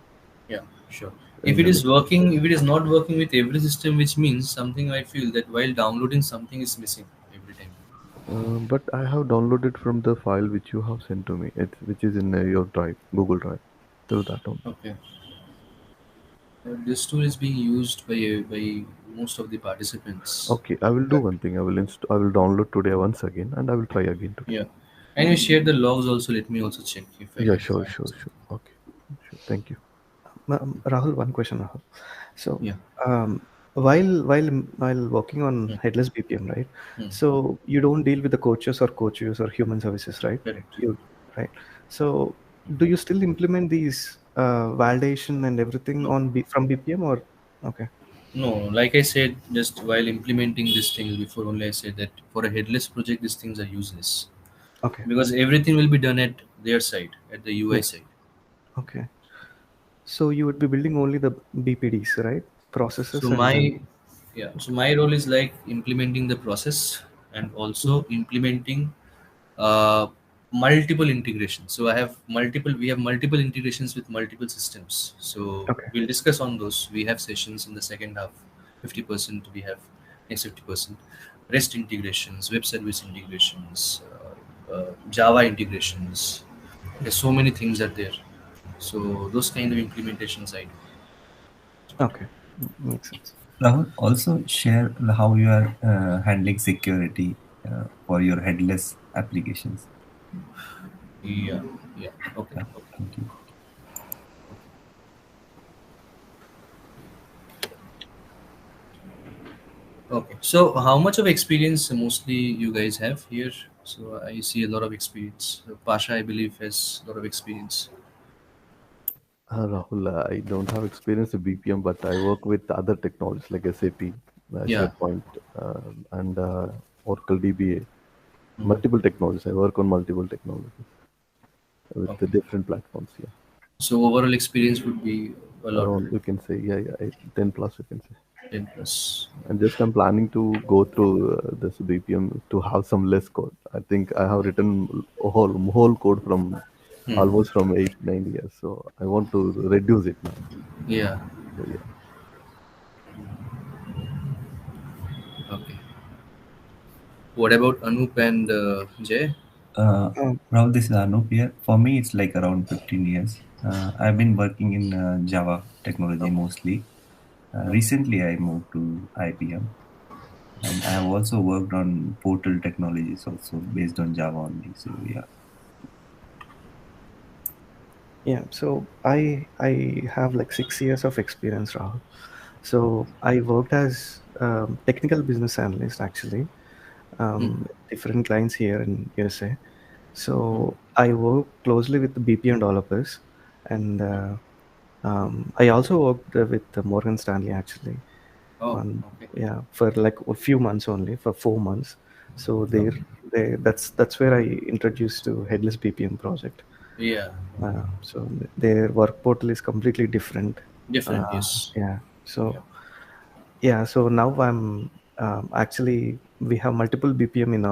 Yeah, sure. If in it the is next step. working, if it is not working with every system, which means something, I feel that while downloading something is missing every time. But I have downloaded from the file which you have sent to me. It's which is in your drive, Google Drive, through that only. Okay. This tool is being used by most of the participants. Okay, I will do one thing. I will download today once again, and I will try again today. Yeah. And you share the logs also. Let me also check if I Yeah, can sure, find sure, something. sure. Okay, sure. Thank you. Rahul, one question, Rahul. So, Yeah. um, while working on Hmm. headless BPM, right? Hmm. So you don't deal with the coaches or coaches or human services, right? Correct. You right. So do you still implement these validation and everything No. on from BPM or okay, No, like I said, just while implementing these things before, only I said that for a headless project, these things are useless okay, because everything will be done at their side, at the UI yeah, side. okay. So you would be building only the BPDs, right? So Processes and my yeah, so my role is like implementing the process and also Mhm. implementing uh, multiple integrations. So I have multiple. We have multiple integrations with multiple systems. So Okay, we'll discuss on those. We have sessions in the second half. 50% we have next 50%. REST integrations, web service integrations, Java integrations. There's so many things are there. So those kind of implementations I do. okay, makes sense. Rahul, also share how you are handling security for your headless applications. Yeah, yeah. Okay, Yeah, okay. thank you. Okay. So, how much of experience mostly you guys have here? So, I see a lot of experience. Pasha, I believe, has a lot of experience. Rahul, I don't have experience with BPM, but I work with other technologies like SAP, Yeah. SharePoint, and Oracle DBA. Mhm. Multiple technologies. I work on multiple technologies with the Okay. different platforms. Yeah, So, overall experience would be a lot. around, you can say, yeah, yeah, 10 plus, you can say. 10 plus. And just I'm planning to go through this BPM to have some less code. I think I have written whole code from Hmm. almost from 8 9 years. So I want to reduce it now. Yeah. So yeah. Okay. What about Anup and Jay? Uh, Um, Rahul, this is Anup here. For me, it's like around 15 years. I've been working in Java technology Okay. mostly. Okay. Recently, I moved to IBM, and I have also worked on portal technologies also based on Java only. So yeah. yeah, so I have like 6 years of experience, Rahul. So I worked as technical business analyst actually, Hmm. different clients here in USA. Hmm. So I work closely with the BPM developers, and I also worked with Morgan Stanley actually. Oh, On okay. yeah, for like a few months only, for 4 months. So Okay. that's where I introduced to headless BPM project. Yeah. So their work portal is completely different. Different, yes. Yeah. Yeah. So yeah. So now I'm actually we have multiple BPM in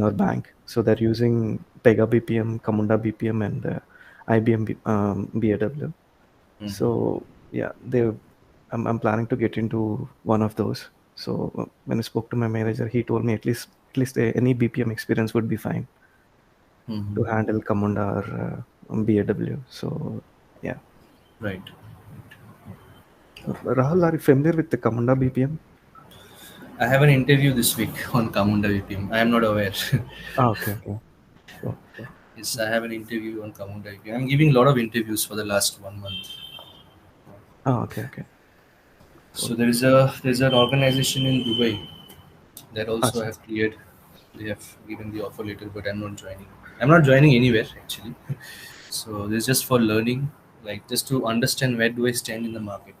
our bank. So they're using Pega BPM, Camunda BPM, and IBM BAW. Hmm. So yeah, I'm planning to get into one of those. So when I spoke to my manager, he told me at least any BPM experience would be fine Hmm. to handle Camunda or BAW. So yeah, Right. Rahul, are you familiar with the Camunda BPM? I have an interview this week on Kamunda VPM. I am not aware. Okay, okay. Sure, sure. Yes, I have an interview on Kamunda VPM. I'm giving a lot of interviews for the last 1 month. Okay, okay. So Cool. there's an organization in Dubai that also Awesome. have cleared. They have given the offer letter, but I'm not joining. I'm not joining anywhere actually. So this is just for learning, like just to understand where do I stand in the market.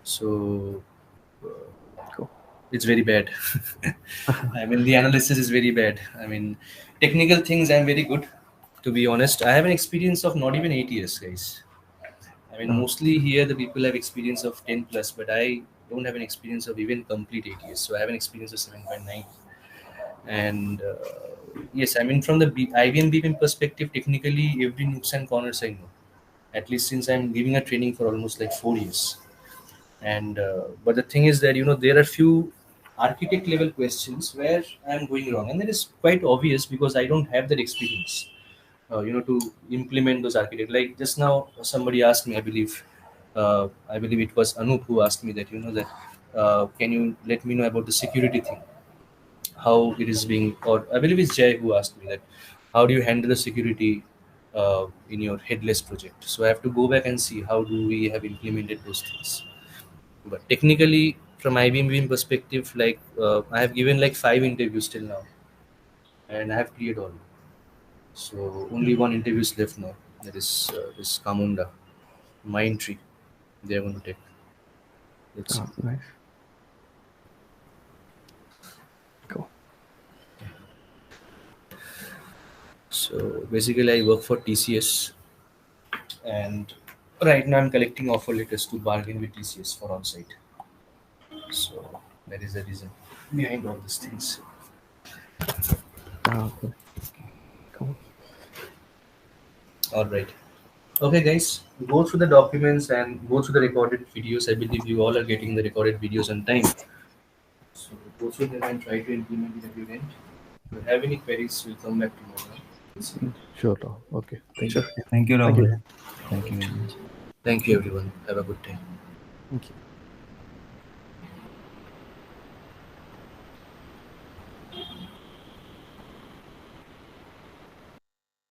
So Cool. it's very bad. I mean, the analysis is very bad. I mean, technical things I'm very good. To be honest, I have an experience of not even 8 years, guys. I mean, Oh, mostly here the people have experience of 10 plus, but I don't have an experience of even complete 8 years. So I have an experience of 7.9. And yes, I mean, from the IBM BPM perspective, technically every nooks and corners I know. At least since I'm giving a training for almost like 4 years. And but the thing is that there are few architect level questions where I'm going wrong, and that is quite obvious because I don't have that experience. To implement those architect. Like just now, somebody asked me. I believe it was Anup who asked me that that can you let me know about the security thing, how it is being, or I believe it's Jay who asked me that how do you handle the security in your headless project. So I have to go back and see how do we have implemented those things. But technically, from IBM Beam perspective, like I have given like 5 interviews till now, and I have cleared all. So only one interview is left now. That is this Kamunda Mind Tree. They are going to take. Let's see. nice. Cool. So basically, I work for TCS, and right now I'm collecting offer letters to bargain with TCS for on-site. So that is the reason behind all these things. Okay. Cool. All right. Okay, guys, go through the documents and go through the recorded videos. I believe you all are getting the recorded videos on time. So go through them and try to implement it at your end. If you have any queries, we'll come back tomorrow. We'll see. Sure, Ram. Okay. Thank Sure. you. Yeah. Thank you, Thank Rahul. you. Thank you very much. Thank you, everyone. Have a good day. Thank you.